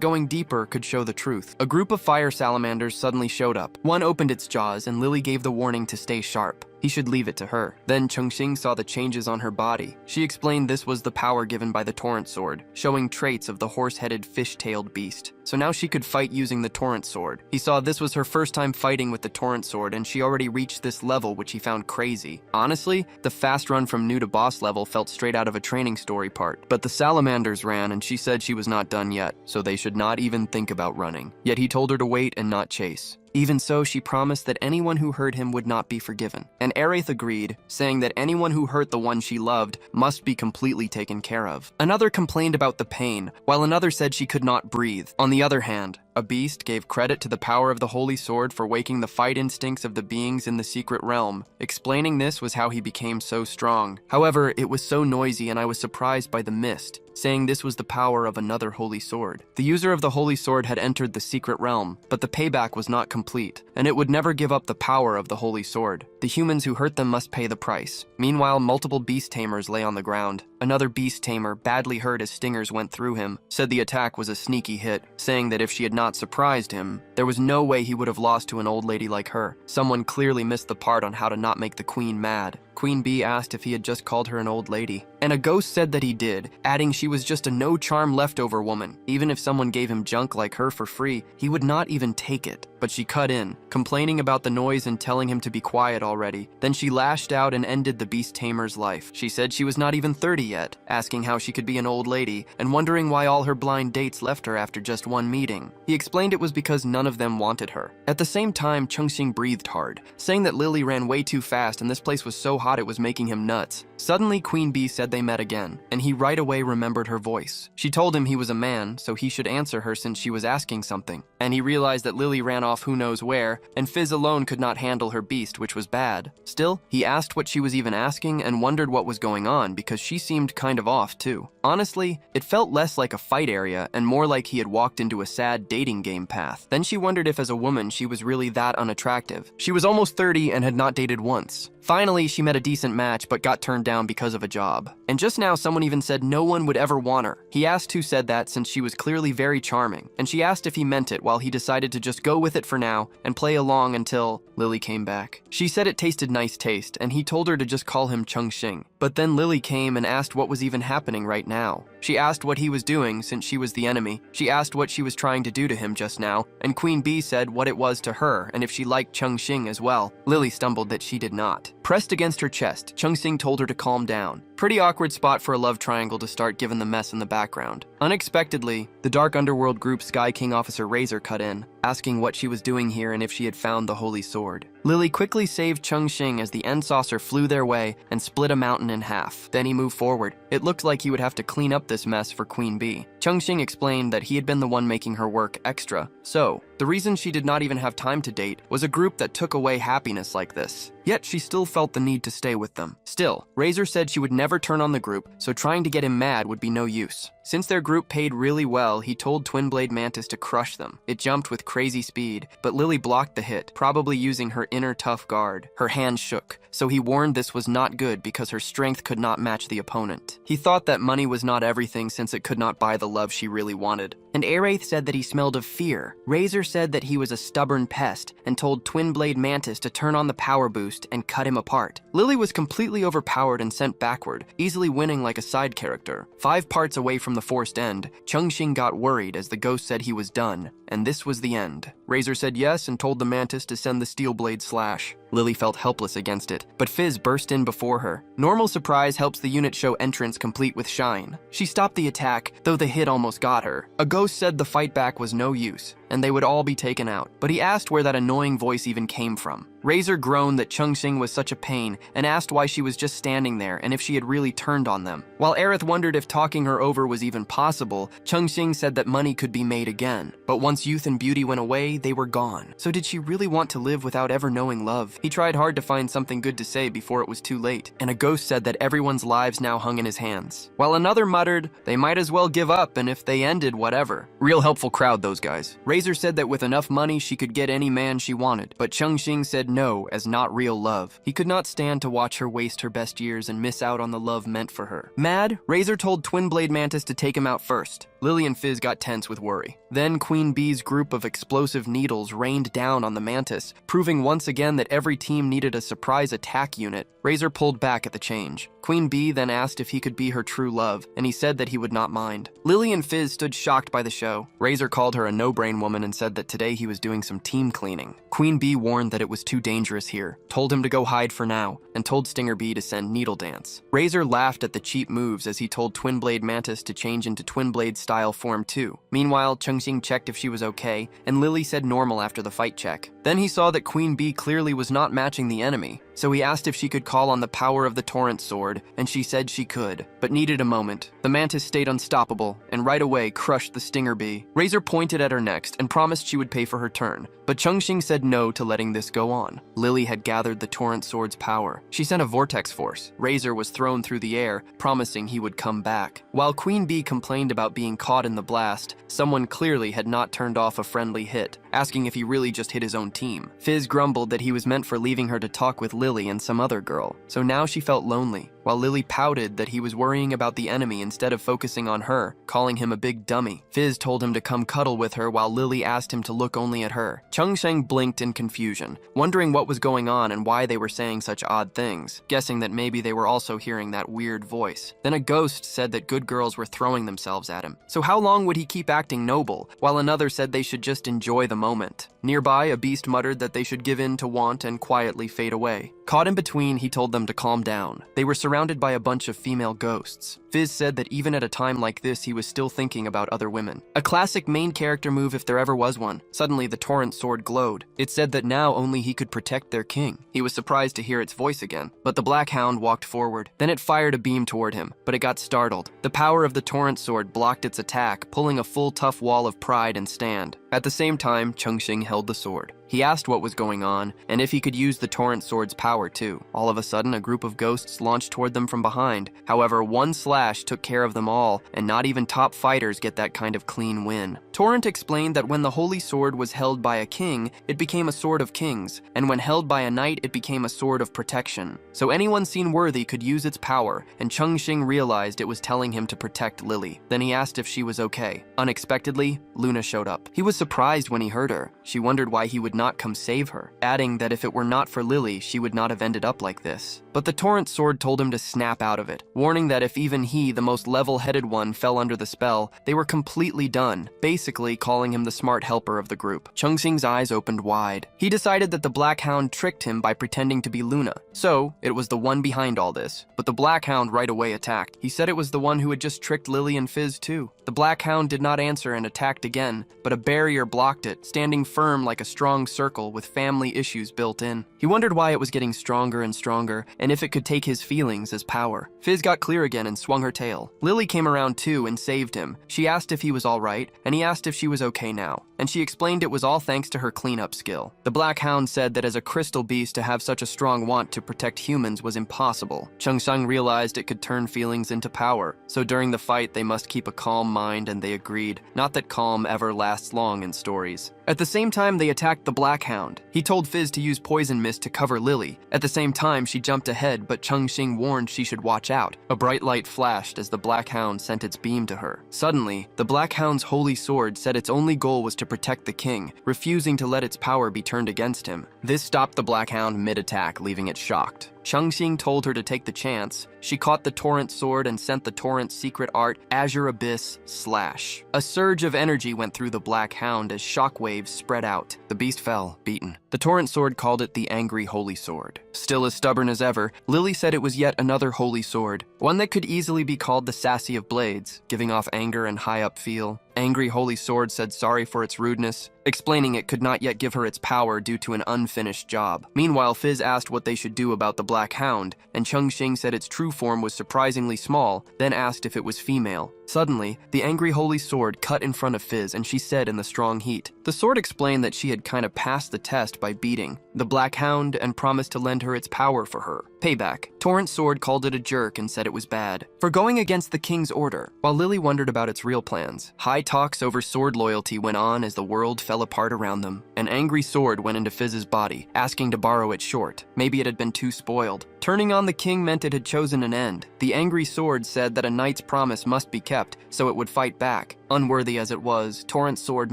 going deeper could show the truth. A group of fire salamanders suddenly showed up. One opened its jaws, and Lily gave the warning to stay sharp. He should leave it to her. Then Chengxing saw the changes on her body. She explained this was the power given by the Torrent Sword, showing traits of the horse-headed, fish-tailed beast. So now she could fight using the Torrent Sword. He saw this was her first time fighting with the Torrent Sword, and she already reached this level, which he found crazy. Honestly, the fast run from new to boss level felt straight out of a training story part. But the salamanders ran, and she said she was not done yet, so they should not even think about running. Yet he told her to wait and not chase. Even so, she promised that anyone who hurt him would not be forgiven. And Aerith agreed, saying that anyone who hurt the one she loved must be completely taken care of. Another complained about the pain, while another said she could not breathe. On the other hand, a beast gave credit to the power of the Holy Sword for waking the fight instincts of the beings in the secret realm. Explaining this was how he became so strong. However, it was so noisy and I was surprised by the mist, saying this was the power of another Holy Sword. The user of the Holy Sword had entered the secret realm, but the payback was not complete, and it would never give up the power of the Holy Sword. The humans who hurt them must pay the price. Meanwhile, multiple beast tamers lay on the ground. Another beast tamer, badly hurt as stingers went through him, said the attack was a sneaky hit, saying that if she had not surprised him, there was no way he would have lost to an old lady like her. Someone clearly missed the part on how to not make the queen mad. Queen Bee asked if he had just called her an old lady, and a ghost said that he did, adding she was just a no-charm leftover woman. Even if someone gave him junk like her for free, he would not even take it. But she cut in, complaining about the noise and telling him to be quiet already. Then she lashed out and ended the beast tamer's life. She said she was not even 30 yet, asking how she could be an old lady, and wondering why all her blind dates left her after just one meeting. He explained it was because none of them wanted her. At the same time, Chengxing breathed hard, saying that Lily ran way too fast and this place was so hot it was making him nuts. Suddenly, Queen Bee said they met again, and he right away remembered her voice. She told him he was a man, so he should answer her since she was asking something. And he realized that Lily ran off who knows where, and Fizz alone could not handle her beast, which was bad. Still, he asked what she was even asking and wondered what was going on because she seemed kind of off too. Honestly, it felt less like a fight area and more like he had walked into a sad dating game path. Then she wondered if as a woman she was really that unattractive. She was almost 30 and had not dated once. Finally, she met a decent match but got turned down because of a job. And just now someone even said no one would ever want her. He asked who said that since she was clearly very charming, and she asked if he meant it while he decided to just go with it for now and play along until Lily came back. She said it tasted nice taste, and he told her to just call him Chengxing. But then Lily came and asked what was even happening right now. She asked what he was doing since she was the enemy. She asked what she was trying to do to him just now, and Queen Bee said what it was to her and if she liked Chengxing as well. Lily stumbled that she did not. Pressed against her chest, Chengxing told her to calm down. Pretty awkward spot for a love triangle to start given the mess in the background. Unexpectedly, the dark underworld group Sky King Officer Razor cut in, asking what she was doing here and if she had found the Holy Sword. Lily quickly saved Chengxing as the end saucer flew their way and split a mountain in half. Then he moved forward. It looked like he would have to clean up this mess for Queen Bee. Chengxing explained that he had been the one making her work extra. So, the reason she did not even have time to date was a group that took away happiness like this. Yet she still felt the need to stay with them. Still, Razor said she would never turn on the group, so trying to get him mad would be no use. Since their group paid really well, he told Twin Blade Mantis to crush them. It jumped with crazy speed, but Lily blocked the hit, probably using her inner tough guard. Her hand shook, so he warned this was not good because her strength could not match the opponent. He thought that money was not everything since it could not buy the love she really wanted. And Aerith said that he smelled of fear. Razor said that he was a stubborn pest and told Twin Blade Mantis to turn on the power boost and cut him apart. Lily was completely overpowered and sent backward, easily winning like a side character. 5 parts away from the forced end, Changxing got worried as the ghost said he was done, and this was the end. Razor said yes and told the Mantis to send the steel blade slash. Lily felt helpless against it, but Fizz burst in before her. Normal surprise helps the unit show entrance complete with shine. She stopped the attack, though the hit almost got her. A ghost said the fight back was no use, and they would all be taken out, but he asked where that annoying voice even came from. Razor groaned that Changxing was such a pain and asked why she was just standing there and if she had really turned on them. While Aerith wondered if talking her over was even possible, Changxing said that money could be made again. But once youth and beauty went away, they were gone. So did she really want to live without ever knowing love? He tried hard to find something good to say before it was too late, and a ghost said that everyone's lives now hung in his hands. While another muttered, they might as well give up, and if they ended, whatever. Real helpful crowd, those guys. Razor said that with enough money, she could get any man she wanted, but Changxing said no, as not real love. He could not stand to watch her waste her best years and miss out on the love meant for her. Mad, Razor told Twin Blade Mantis to take him out first. Lily and Fizz got tense with worry. Then Queen Bee's group of explosive needles rained down on the Mantis, proving once again that every team needed a surprise attack unit. Razor pulled back at the change. Queen Bee then asked if he could be her true love, and he said that he would not mind. Lily and Fizz stood shocked by the show. Razor called her a no-brain woman and said that today he was doing some team cleaning. Queen Bee warned that it was too dangerous here, told him to go hide for now, and told Stinger Bee to send Needle Dance. Razor laughed at the cheap moves as he told Twin Blade Mantis to change into Twin Blade style form too. Meanwhile, Changxing checked if she was okay, and Lily said normal after the fight check. Then he saw that Queen Bee clearly was not matching the enemy, so he asked if she could call on the power of the Torrent Sword, and she said she could, but needed a moment. The Mantis stayed unstoppable, and right away crushed the Stinger Bee. Razor pointed at her next and promised she would pay for her turn, but Changxing said no to letting this go on. Lily had gathered the Torrent Sword's power. She sent a vortex force. Razor was thrown through the air, promising he would come back. While Queen Bee complained about being caught in the blast, someone clearly had not turned off a friendly hit, asking if he really just hit his own team. Fizz grumbled that he was meant for leaving her to talk with Lily and some other girl, so now she felt lonely, while Lily pouted that he was worrying about the enemy instead of focusing on her, calling him a big dummy. Fizz told him to come cuddle with her while Lily asked him to look only at her. Changxing blinked in confusion, wondering what was going on and why they were saying such odd things, guessing that maybe they were also hearing that weird voice. Then a ghost said that good girls were throwing themselves at him, so how long would he keep acting noble, while another said they should just enjoy the moment. Nearby, a beast muttered that they should give in to want and quietly fade away. Caught in between, he told them to calm down. They were surrounded by a bunch of female ghosts. Fizz said that even at a time like this, he was still thinking about other women. A classic main character move if there ever was one. Suddenly, the Torrent Sword glowed. It said that now only he could protect their king. He was surprised to hear its voice again, but the Black Hound walked forward. Then it fired a beam toward him, but it got startled. The power of the Torrent Sword blocked its attack, pulling a full tough wall of pride and stand. At the same time, Changxing held the sword. He asked what was going on, and if he could use the Torrent Sword's power too. All of a sudden, a group of ghosts launched toward them from behind. However, one slash took care of them all, and not even top fighters get that kind of clean win. Torrent explained that when the Holy Sword was held by a king, it became a sword of kings, and when held by a knight, it became a sword of protection. So anyone seen worthy could use its power, and Changxing realized it was telling him to protect Lily. Then he asked if she was okay. Unexpectedly, Luna showed up. He was surprised when he heard her. She wondered why he would not come save her, adding that if it were not for Lily, she would not have ended up like this. But the Torrent Sword told him to snap out of it, warning that if even he, the most level-headed one, fell under the spell, they were completely done, basically calling him the smart helper of the group. Changxing's eyes opened wide. He decided that the Black Hound tricked him by pretending to be Luna, so it was the one behind all this. But the Black Hound right away attacked. He said it was the one who had just tricked Lily and Fizz too. The Black Hound did not answer and attacked again, but a barrier blocked it, standing firm like a strong circle with family issues built in. He wondered why it was getting stronger and stronger, and if it could take his feelings as power. Fizz got clear again and swung her tail. Lily came around too and saved him. She asked if he was alright, and he asked if she was okay now. and she explained it was all thanks to her cleanup skill. The Black Hound said that as a crystal beast to have such a strong want to protect humans was impossible. Changsheng realized it could turn feelings into power, so during the fight they must keep a calm mind, and they agreed. Not that calm ever lasts long in stories. At the same time, they attacked the Black Hound. He told Fizz to use poison mist to cover Lily. At the same time, she jumped ahead, but Changsheng warned she should watch out. A bright light flashed as the Black Hound sent its beam to her. Suddenly, the Black Hound's holy sword said its only goal was to protect the king, refusing to let its power be turned against him. This stopped the Black Hound mid-attack, leaving it shocked. Changxing told her to take the chance. She caught the torrent sword and sent the torrent's secret art, Azure Abyss Slash. A surge of energy went through the Black Hound as shockwaves spread out. The beast fell, beaten. The torrent sword called it the Angry Holy Sword. Still as stubborn as ever, Lily said it was yet another holy sword, one that could easily be called the Sassy of Blades, giving off anger and high-up feel. Angry Holy Sword said sorry for its rudeness, explaining it could not yet give her its power due to an unfinished job. Meanwhile, Fizz asked what they should do about the Black Hound, and Changxing said its true form was surprisingly small, then asked if it was female. Suddenly, the Angry Holy Sword cut in front of Fizz, and she said in the strong heat. The sword explained that she had kind of passed the test by beating the Black Hound and promised to lend her its power for her. Payback. Torrent Sword called it a jerk and said it was bad for going against the king's order, while Lily wondered about its real plans. High talks over sword loyalty went on as the world fell apart around them. An angry sword went into Fizz's body, asking to borrow it short. Maybe it had been too spoiled. Turning on the king meant it had chosen an end. The angry sword said that a knight's promise must be kept, so it would fight back. Unworthy as it was, Torrent Sword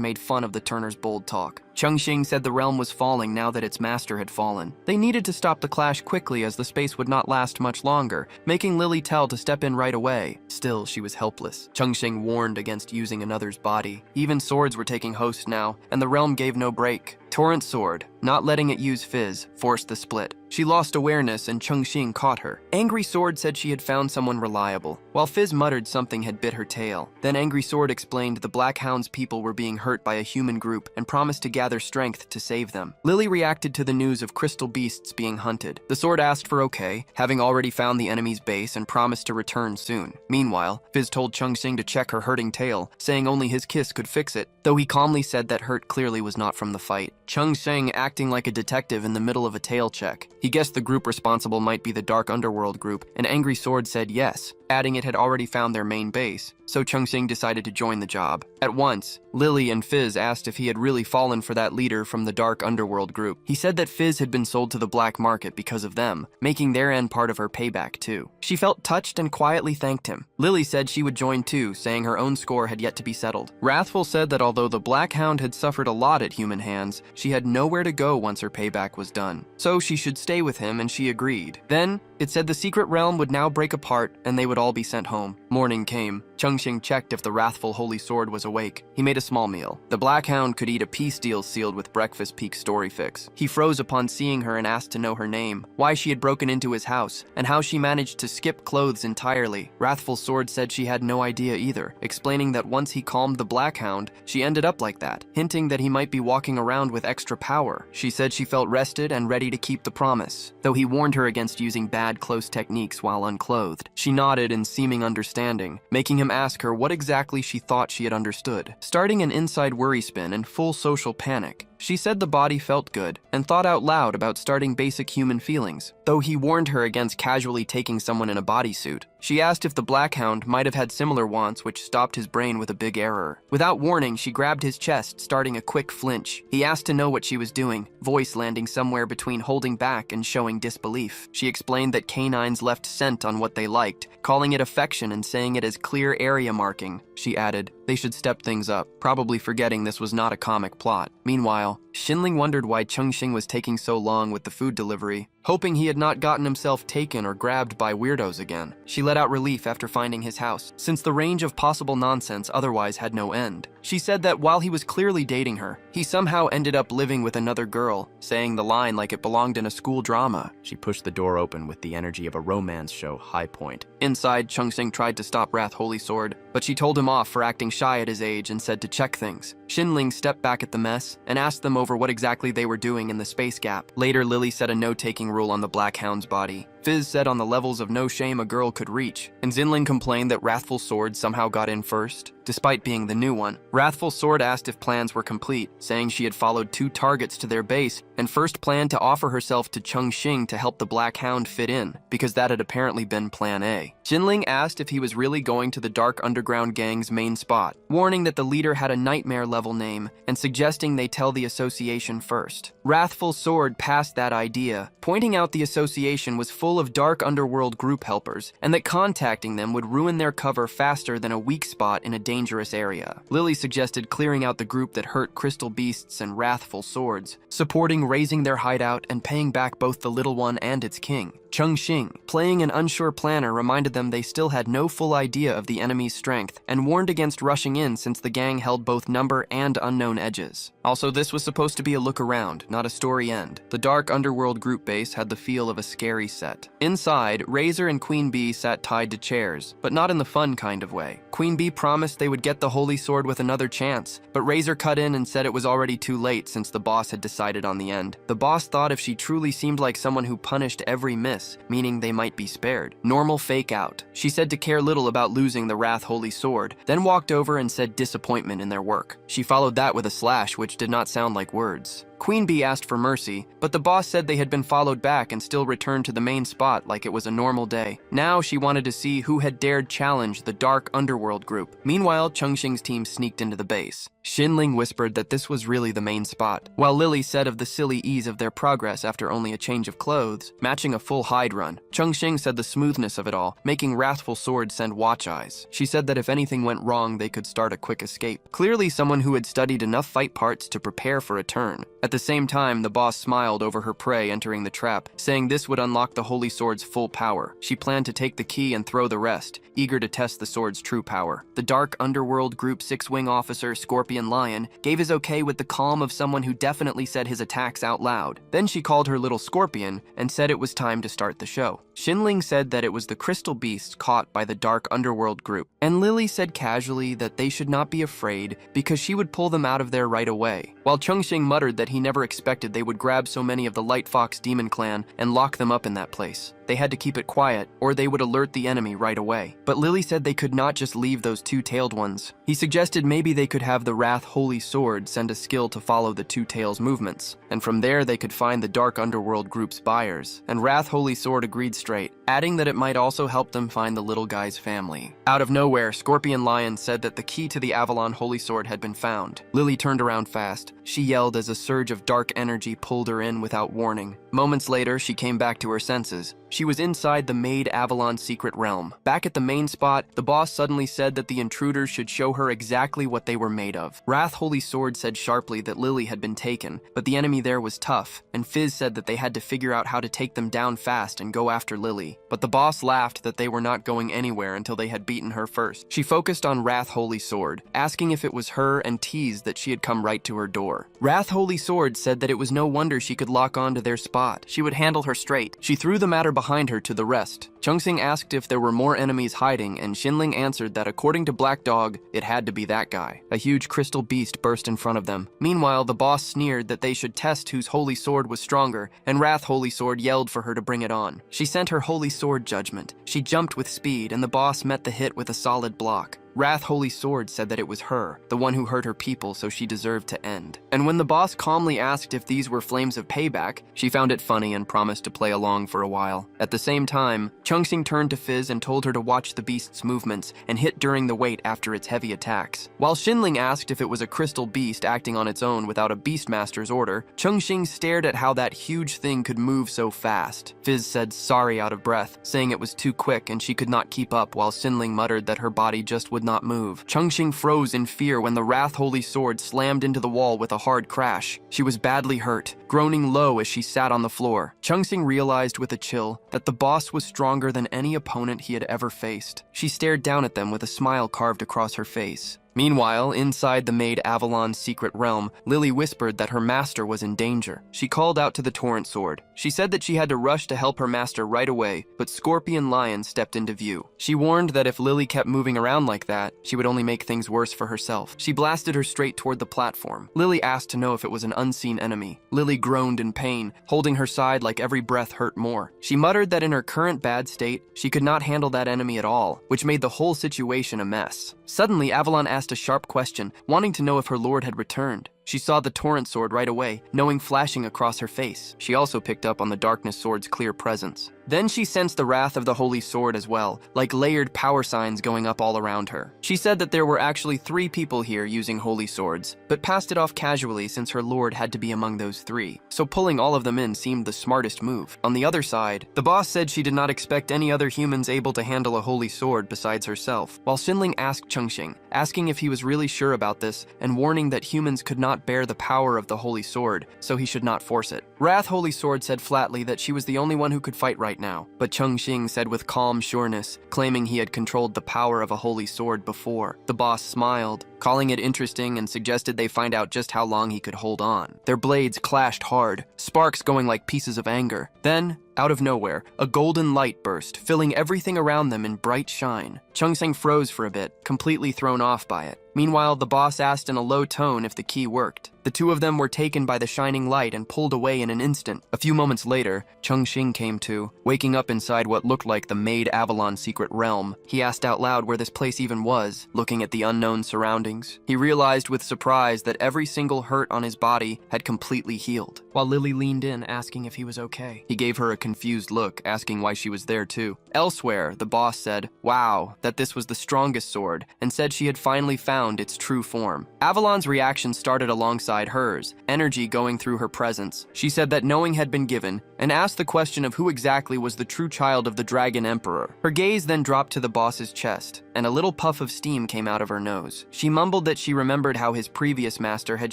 made fun of the Turner's bold talk. Changxing said the realm was falling now that its master had fallen. They needed to stop the clash quickly as the space would not last much longer, making Lily tell to step in right away. Still, she was helpless. Changxing warned against using another's body. Even swords were taking host now, and the realm gave no break. Torrent Sword, not letting it use Fizz, forced the split. She lost awareness and Changxing caught her. Angry Sword said she had found someone reliable, while Fizz muttered something had bit her tail. Then Angry Sword explained the Black Hound's people were being hurt by a human group and promised to gather strength to save them. Lily reacted to the news of crystal beasts being hunted. The sword asked for okay, having already found the enemy's base and promised to return soon. Meanwhile, Fizz told Changxing to check her hurting tail, saying only his kiss could fix it, though he calmly said that hurt clearly was not from the fight. Changxing acting like a detective in the middle of a tail check. He guessed the group responsible might be the Dark Underworld group, and Angry Sword said yes, adding it had already found their main base, so Changxing decided to join the job. At once, Lily and Fizz asked if he had really fallen for that leader from the Dark Underworld group. He said that Fizz had been sold to the black market because of them, making their end part of her payback too. She felt touched and quietly thanked him. Lily said she would join too, saying her own score had yet to be settled. Wrathful said that although the Black Hound had suffered a lot at human hands, she had nowhere to go once her payback was done. So she should stay with him, and she agreed. Then, it said the secret realm would now break apart and they would all be sent home. Morning came. Changxing checked if the wrathful holy sword was awake. He made a small meal. The Black Hound could eat a peace deal sealed with Breakfast Peak story fix. He froze upon seeing her and asked to know her name, why she had broken into his house, and how she managed to skip clothes entirely. Wrathful Sword said she had no idea either, explaining that once he calmed the Black Hound, she ended up like that, hinting that he might be walking around with extra power. She said she felt rested and ready to keep the promise, though he warned her against using bad close techniques while unclothed. She nodded in seeming understanding, making him ask her what exactly she thought she had understood. Starting an inside worry spin and full social panic, she said the body felt good and thought out loud about starting basic human feelings, though he warned her against casually taking someone in a bodysuit. She asked if the Black Hound might have had similar wants, which stopped his brain with a big error. Without warning, she grabbed his chest, starting a quick flinch. He asked to know what she was doing, voice landing somewhere between holding back and showing disbelief. She explained that canines left scent on what they liked, calling it affection and saying it as clear area marking. She added, they should step things up, probably forgetting this was not a comic plot. Meanwhile, Xinling wondered why Changxing was taking so long with the food delivery, hoping he had not gotten himself taken or grabbed by weirdos again. She let out relief after finding his house, since the range of possible nonsense otherwise had no end. She said that while he was clearly dating her, he somehow ended up living with another girl, saying the line like it belonged in a school drama. She pushed the door open with the energy of a romance show high point. Inside, Changxing tried to stop Wrath Holy Sword, but she told him off for acting shy at his age and said to check things. Xinling stepped back at the mess and asked them over what exactly they were doing in the space gap. Later, Lily set a no-taking rule on the Black Hound's body. Fizz said on the levels of no shame a girl could reach, and Xinling complained that Wrathful Sword somehow got in first, despite being the new one. Wrathful Sword asked if plans were complete, saying she had followed 2 targets to their base and first planned to offer herself to Chengxing to help the Black Hound fit in, because that had apparently been plan A. Xinling asked if he was really going to the Dark Underground Gang's main spot, warning that the leader had a nightmare-level name and suggesting they tell the association first. Wrathful Sword passed that idea, pointing out the association was full of Dark Underworld group helpers and that contacting them would ruin their cover faster than a weak spot in a dangerous area. Lily suggested clearing out the group that hurt Crystal Beasts and Wrathful Swords, supporting raising their hideout and paying back both the little one and its king. Chengxing, playing an unsure planner, reminded them they still had no full idea of the enemy's strength and warned against rushing in since the gang held both number and unknown edges. Also, this was supposed to be a look around, not a story end. The Dark Underworld group base had the feel of a scary set. Inside, Razor and Queen Bee sat tied to chairs, but not in the fun kind of way. Queen Bee promised they would get the Holy Sword with another chance, but Razor cut in and said it was already too late since the boss had decided on the end. The boss thought if she truly seemed like someone who punished every miss, meaning they might be spared. Normal fake out. She said to care little about losing the Wrath Holy Sword, then walked over and said disappointment in their work. She followed that with a slash which did not sound like words. Queen Bee asked for mercy, but the boss said they had been followed back and still returned to the main spot like it was a normal day. Now she wanted to see who had dared challenge the Dark Underworld group. Meanwhile, Chengxing's team sneaked into the base. Xinling whispered that this was really the main spot, while Lily said of the silly ease of their progress after only a change of clothes, matching a full hide run. Chengxing said the smoothness of it all, making Wrathful Sword send watch eyes. She said that if anything went wrong, they could start a quick escape. Clearly someone who had studied enough fight parts to prepare for a turn. At the same time, the boss smiled over her prey entering the trap, saying this would unlock the Holy Sword's full power. She planned to take the key and throw the rest, eager to test the sword's true power. The Dark Underworld Group 6-wing officer, Scorpion Lion, gave his okay with the calm of someone who definitely said his attacks out loud. Then she called her little Scorpion and said it was time to start the show. Xinling said that it was the crystal beasts caught by the Dark Underworld Group, and Lily said casually that they should not be afraid because she would pull them out of there right away, while Chengxing muttered that he never expected they would grab so many of the Light Fox Demon Clan and lock them up in that place. They had to keep it quiet, or they would alert the enemy right away. But Lily said they could not just leave those 2-tailed ones. He suggested maybe they could have the Wrath Holy Sword send a skill to follow the 2 tails movements, and from there they could find the Dark Underworld Group's buyers. And Wrath Holy Sword agreed straight, adding that it might also help them find the little guy's family. Out of nowhere, Scorpion Lion said that the key to the Avalon Holy Sword had been found. Lily turned around fast. She yelled as a surge of dark energy pulled her in without warning. Moments later, she came back to her senses. She was inside the Maid Avalon secret realm. Back at the main spot, the boss suddenly said that the intruders should show her exactly what they were made of. Wrath Holy Sword said sharply that Lily had been taken, but the enemy there was tough, and Fizz said that they had to figure out how to take them down fast and go after Lily. But the boss laughed that they were not going anywhere until they had beaten her first. She focused on Wrath Holy Sword, asking if it was her and teased that she had come right to her door. Wrath Holy Sword said that it was no wonder she could lock on to their spot. She would handle her straight. She threw the matter behind her to the rest. Chengxing asked if there were more enemies hiding, and Xinling answered that according to Black Dog, it had to be that guy. A huge crystal beast burst in front of them. Meanwhile, the boss sneered that they should test whose holy sword was stronger, and Wrath Holy Sword yelled for her to bring it on. She sent her holy sword judgment. She jumped with speed, and the boss met the hit with a solid block. Wrath Holy Sword said that it was her, the one who hurt her people, so she deserved to end. And when the boss calmly asked if these were flames of payback, she found it funny and promised to play along for a while. At the same time, Chengxing turned to Fizz and told her to watch the beast's movements and hit during the wait after its heavy attacks. While Xinling asked if it was a crystal beast acting on its own without a beastmaster's order, Chengxing stared at how that huge thing could move so fast. Fizz said sorry out of breath, saying it was too quick and she could not keep up, while Xinling muttered that her body just would not move. Chengxing froze in fear when the Wrath Holy Sword slammed into the wall with a hard crash. She was badly hurt, groaning low as she sat on the floor. Chengxing realized with a chill that the boss was stronger than any opponent he had ever faced. She stared down at them with a smile carved across her face. Meanwhile, inside the maid Avalon's secret realm, Lily whispered that her master was in danger. She called out to the torrent sword. She said that she had to rush to help her master right away, but Scorpion Lion stepped into view. She warned that if Lily kept moving around like that, she would only make things worse for herself. She blasted her straight toward the platform. Lily asked to know if it was an unseen enemy. Lily groaned in pain, holding her side like every breath hurt more. She muttered that in her current bad state, she could not handle that enemy at all, which made the whole situation a mess. Suddenly, Avalon asked a sharp question, wanting to know if her lord had returned. She saw the torrent sword right away, knowing flashing across her face. She also picked up on the darkness sword's clear presence. Then she sensed the wrath of the holy sword as well, like layered power signs going up all around her. She said that there were actually 3 people here using holy swords, but passed it off casually since her lord had to be among those 3. So pulling all of them in seemed the smartest move. On the other side, the boss said she did not expect any other humans able to handle a holy sword besides herself, while Xinling asked Chengxing, asking if he was really sure about this and warning that humans could not bear the power of the holy sword, so he should not force it. Wrath Holy Sword said flatly that she was the only one who could fight right now, but Chengxing said with calm sureness, claiming he had controlled the power of a holy sword before. The boss smiled, calling it interesting, and suggested they find out just how long he could hold on. Their blades clashed hard, sparks going like pieces of anger. Then, out of nowhere, a golden light burst, filling everything around them in bright shine. Chengxing froze for a bit, completely thrown off by it. Meanwhile, the boss asked in a low tone if the key worked. The 2 of them were taken by the shining light and pulled away in an instant. A few moments later, Chengxing came to, waking up inside what looked like the maid Avalon secret realm. He asked out loud where this place even was, looking at the unknown surroundings. He realized with surprise that every single hurt on his body had completely healed. While Lily leaned in, asking if he was okay. He gave her a confused look, asking why she was there too. Elsewhere, the boss said, wow, that this was the strongest sword, and said she had finally found its true form. Avalon's reaction started alongside hers, energy going through her presence. She said that knowing had been given, and asked the question of who exactly was the true child of the Dragon Emperor. Her gaze then dropped to the boss's chest, and a little puff of steam came out of her nose. She mumbled that she remembered how his previous master had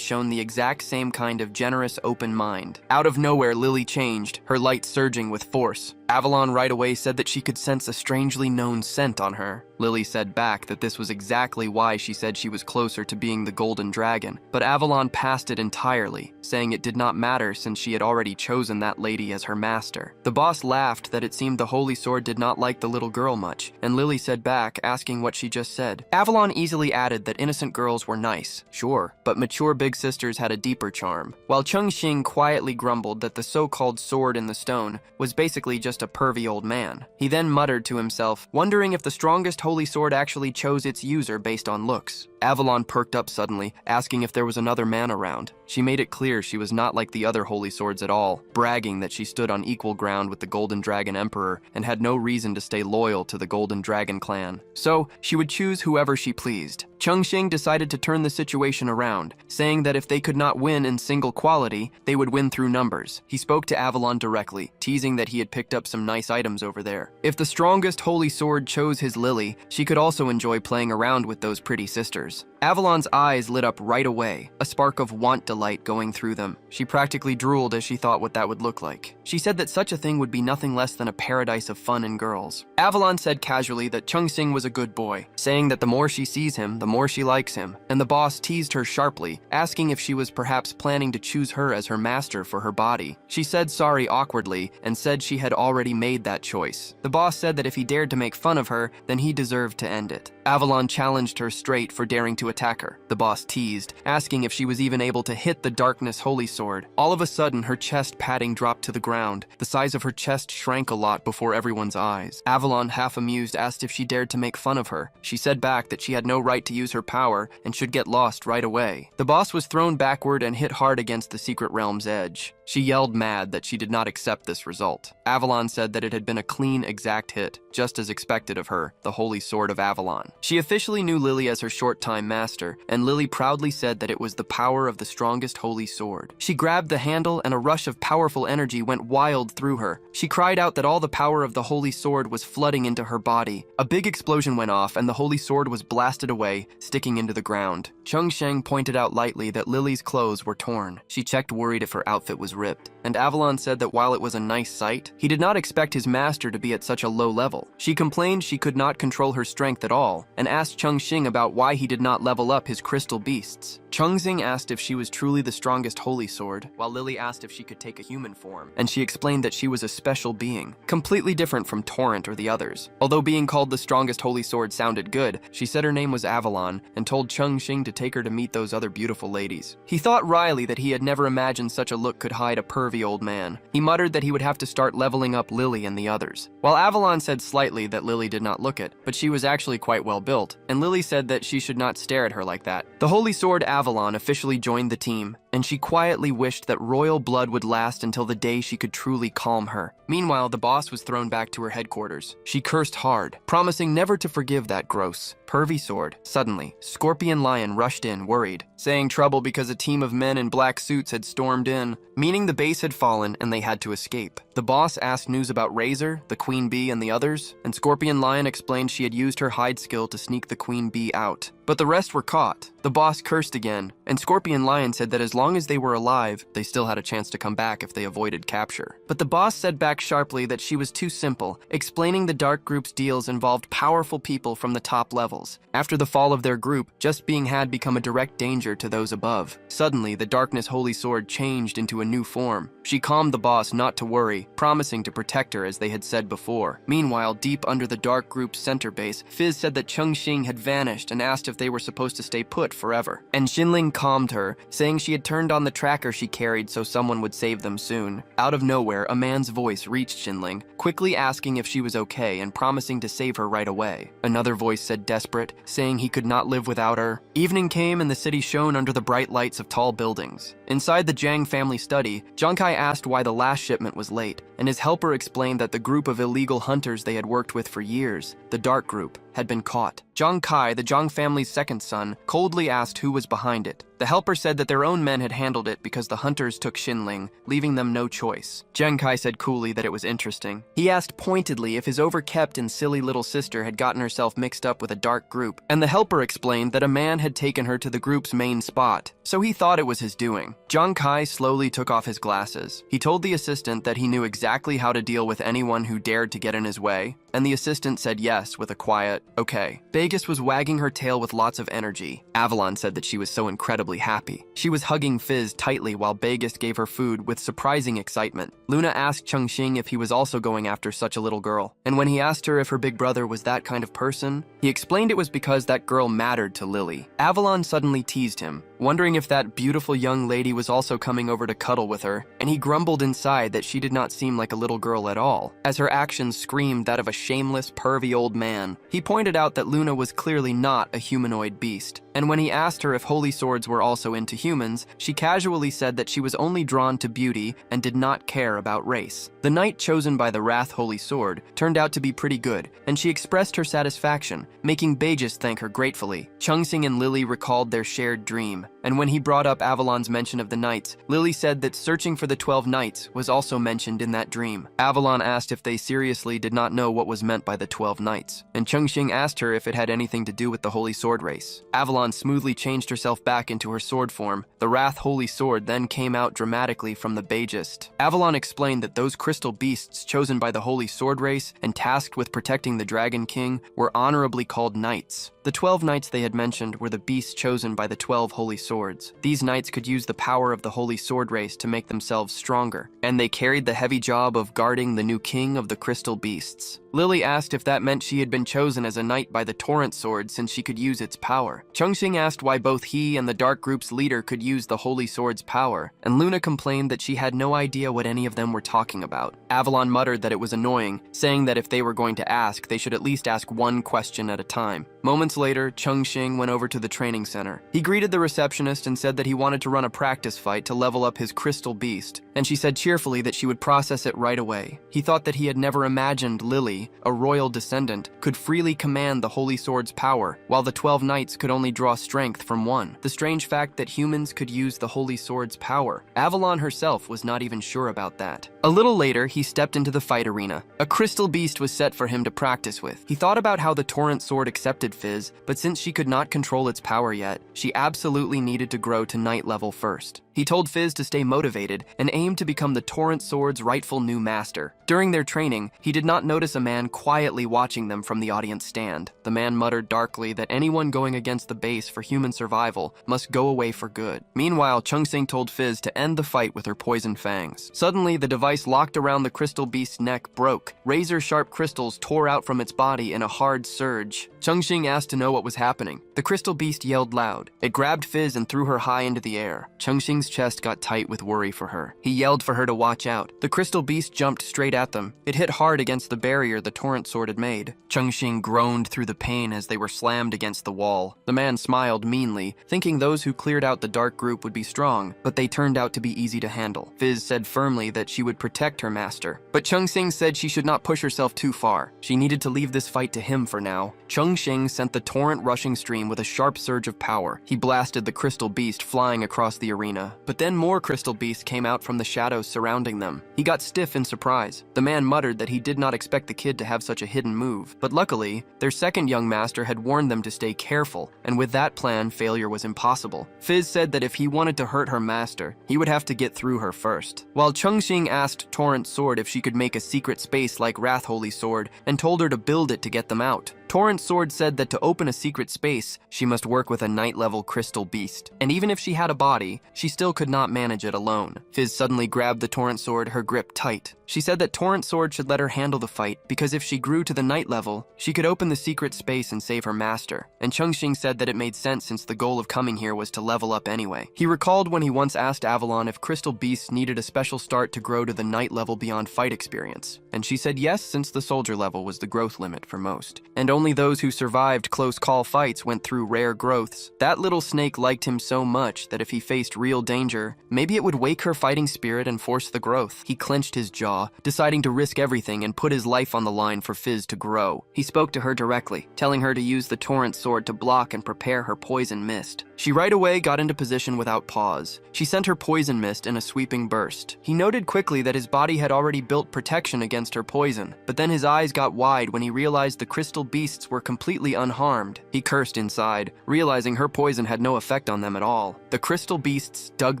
shown the exact same kind of generous, open mind. Out of nowhere, Lily changed, her light surging with force. Avalon right away said that she could sense a strangely known scent on her. Lily said back that this was exactly why she said she was closer to being the golden dragon, but Avalon passed it entirely, saying it did not matter since she had already chosen that lady as her master. The boss laughed that it seemed the holy sword did not like the little girl much, and Lily said back, asking what she just said. Avalon easily added that innocent girls were nice, sure, but mature big sisters had a deeper charm, while Chengxing quietly grumbled that the so-called sword in the stone was basically just a pervy old man. He then muttered to himself, wondering if the strongest holy sword actually chose its user based on looks. Avalon perked up suddenly, asking if there was another man around. She made it clear she was not like the other holy swords at all, bragging that she stood on equal ground with the Golden Dragon Emperor and had no reason to stay loyal to the Golden Dragon clan. So, she would choose whoever she pleased. Chengxing decided to turn the situation around, saying that if they could not win in single quality, they would win through numbers. He spoke to Avalon directly, teasing that he had picked up some nice items over there. If the strongest holy sword chose his Lily, she could also enjoy playing around with those pretty sisters. Avalon's eyes lit up right away, a spark of want delight going through them. She practically drooled as she thought what that would look like. She said that such a thing would be nothing less than a paradise of fun and girls. Avalon said casually that Chengxing was a good boy, saying that the more she sees him, the more she likes him, and the boss teased her sharply, asking if she was perhaps planning to choose her as her master for her body. She said sorry awkwardly and said she had already made that choice. The boss said that if he dared to make fun of her, then he deserved to end it. Avalon challenged her straight for daring to attack her. The boss teased, asking if she was even able to hit the darkness holy sword. All of a sudden, her chest padding dropped to the ground. The size of her chest shrank a lot before everyone's eyes. Avalon, half amused, asked if she dared to make fun of her. She said back that she had no right to use her power and should get lost right away. The boss was thrown backward and hit hard against the secret realm's edge. She yelled mad that she did not accept this result. Avalon said that it had been a clean, exact hit, just as expected of her, the Holy Sword of Avalon. She officially knew Lily as her short-time master, and Lily proudly said that it was the power of the strongest holy sword. She grabbed the handle and a rush of powerful energy went wild through her. She cried out that all the power of the holy sword was flooding into her body. A big explosion went off and the holy sword was blasted away, sticking into the ground. Chengxing pointed out lightly that Lily's clothes were torn. She checked worried if her outfit was ripped, and Avalon said that while it was a nice sight, he did not expect his master to be at such a low level. She complained she could not control her strength at all, level, and asked Chengxing about why he did not level up his crystal beasts. Chengxing asked if she was truly the strongest holy sword, while Lily asked if she could take a human form, and she explained that she was a special being, completely different from Torrent or the others. Although being called the strongest holy sword sounded good, she said her name was Avalon, and told Chengxing to take her to meet those other beautiful ladies. He thought wryly that he had never imagined such a look could hide a pervy old man. He muttered that he would have to start leveling up Lily and the others. While Avalon said slightly that Lily did not look it, but she was actually quite well built, and Lily said that she should not stare at her like that. The holy sword Avalon officially joined the team, and she quietly wished that royal blood would last until the day she could truly calm her. Meanwhile, the boss was thrown back to her headquarters. She cursed hard, promising never to forgive that gross, pervy sword. Suddenly, Scorpion Lion rushed in, worried, saying trouble because a team of men in black suits had stormed in, meaning the base had fallen and they had to escape. The boss asked news about Razor, the queen bee, and the others, and Scorpion Lion explained she had used her hide skill to sneak the queen bee out. But the rest were caught. The boss cursed again, and Scorpion Lion said that as long as they were alive, they still had a chance to come back if they avoided capture. But the boss said back sharply that she was too simple, explaining the Dark Group's deals involved powerful people from the top levels. After the fall of their group, just being had become a direct danger to those above. Suddenly, the Darkness Holy Sword changed into a new form. She calmed the boss not to worry, promising to protect her as they had said before. Meanwhile, deep under the Dark Group's center base, Fizz said that Chengxing had vanished and asked if they were supposed to stay put forever. And Xinling calmed her, saying she had turned on the tracker she carried so someone would save them soon. Out of nowhere, a man's voice reached Xinling, quickly asking if she was okay and promising to save her right away. Another voice said desperate, saying he could not live without her. Evening came and the city shone under the bright lights of tall buildings. Inside the Jiang family study, Zhang Kai asked why the last shipment was late, and his helper explained that the group of illegal hunters they had worked with for years, the Dark Group, had been caught. Zhang Kai, the Zhang family's second son, coldly asked who was behind it. The helper said that their own men had handled it because the hunters took Xinling, leaving them no choice. Zhang Kai said coolly that it was interesting. He asked pointedly if his overkept and silly little sister had gotten herself mixed up with a dark group, and the helper explained that a man had taken her to the group's main spot, so he thought it was his doing. Zhang Kai slowly took off his glasses. He told the assistant that he knew exactly how to deal with anyone who dared to get in his way, and the assistant said yes with a quiet, okay. Vegas was wagging her tail with lots of energy. Avalon said that she was so incredibly happy. She was hugging Fizz tightly while Vegas gave her food with surprising excitement. Luna asked Chengxing if he was also going after such a little girl, and when he asked her if her big brother was that kind of person, he explained it was because that girl mattered to Lily. Avalon suddenly teased him, wondering if that beautiful young lady was also coming over to cuddle with her, and he grumbled inside that she did not seem like a little girl at all, as her actions screamed that of a shameless, pervy old man. He pointed out that Luna was clearly not a humanoid beast, and when he asked her if holy swords were also into humans, she casually said that she was only drawn to beauty and did not care about race. The knight chosen by the Wrath Holy Sword turned out to be pretty good, and she expressed her satisfaction, making Bejas thank her gratefully. Chengxing and Lily recalled their shared dream, and when he brought up Avalon's mention of the knights, Lily said that searching for the 12 knights was also mentioned in that dream. Avalon asked if they seriously did not know what was meant by the 12 knights, and Chengxing asked her if it had anything to do with the Holy Sword race. Avalon smoothly changed herself back into her sword form. The Wrath Holy Sword then came out dramatically from the Bejas. Avalon explained that those crystal beasts chosen by the Holy Sword race and tasked with protecting the Dragon King were honorably called knights. The 12 knights they had mentioned were the beasts chosen by the 12 holy swords. These knights could use the power of the Holy Sword race to make themselves stronger, and they carried the heavy job of guarding the new king of the crystal beasts. Lily asked if that meant she had been chosen as a knight by the Torrent Sword since she could use its power. Chengxing asked why both he and the Dark Group's leader could use the Holy Sword's power, and Luna complained that she had no idea what any of them were talking about. Avalon muttered that it was annoying, saying that if they were going to ask, they should at least ask one question at a time. Moments later, Chengxing went over to the training center. He greeted the receptionist and said that he wanted to run a practice fight to level up his crystal beast, and she said cheerfully that she would process it right away. He thought that he had never imagined Lily, a royal descendant, could freely command the Holy Sword's power, while the 12 knights could only draw strength from one. The strange fact that humans could use the Holy Sword's power. Avalon herself was not even sure about that. A little later, he stepped into the fight arena. A crystal beast was set for him to practice with. He thought about how the Torrent Sword accepted Fizz, but since she could not control its power yet, she absolutely needed to grow to knight level first. He told Fizz to stay motivated and aim to become the Torrent Sword's rightful new master. During their training, he did not notice a man man quietly watching them from the audience stand. The man muttered darkly that anyone going against the base for human survival must go away for good. Meanwhile, Chungsing told Fizz to end the fight with her poison fangs. Suddenly, the device locked around the crystal beast's neck broke. Razor-sharp crystals tore out from its body in a hard surge. Chungsing asked to know what was happening. The crystal beast yelled loud. It grabbed Fizz and threw her high into the air. Chungsing's chest got tight with worry for her. He yelled for her to watch out. The crystal beast jumped straight at them. It hit hard against the barrier the torrent sword had made. Chungsing groaned through the pain as they were slammed against the wall. The man smiled meanly, thinking those who cleared out the dark group would be strong, but they turned out to be easy to handle. Fizz said firmly that she would protect her master, but Chungsing said she should not push herself too far. She needed to leave this fight to him for now. Chungsing sent the torrent rushing stream with a sharp surge of power. He blasted the crystal beast flying across the arena, but then more crystal beasts came out from the shadows surrounding them. He got stiff in surprise. The man muttered that he did not expect the kid to have such a hidden move, but luckily, their second young master had warned them to stay careful, and with that plan, failure was impossible. Fizz said that if he wanted to hurt her master, he would have to get through her first. While Chungsing asked Torrent Sword if she could make a secret space like Wrath Holy Sword and told her to build it to get them out. Torrent Sword said that to open a secret space, she must work with a night-level crystal beast, and even if she had a body, she still could not manage it alone. Fizz suddenly grabbed the Torrent Sword, her grip tight. She said that Torrent Sword should let her handle the fight, because if she grew to the night level, she could open the secret space and save her master. And Chungsing said that it made sense since the goal of coming here was to level up anyway. He recalled when he once asked Avalon if crystal beasts needed a special start to grow to the night level beyond fight experience, and she said yes, since the soldier level was the growth limit for most. And only those who survived close call fights went through rare growths. That little snake liked him so much that if he faced real danger, maybe it would wake her fighting spirit and force the growth. He clenched his jaw, deciding to risk everything and put his life on the line for Fizz to grow. He spoke to her directly, telling her to use the Torrent Sword to block and prepare her poison mist. She right away got into position without pause. She sent her poison mist in a sweeping burst. He noted quickly that his body had already built protection against her poison, but then his eyes got wide when he realized the crystal beasts were completely unharmed. He cursed inside, realizing her poison had no effect on them at all. The crystal beasts dug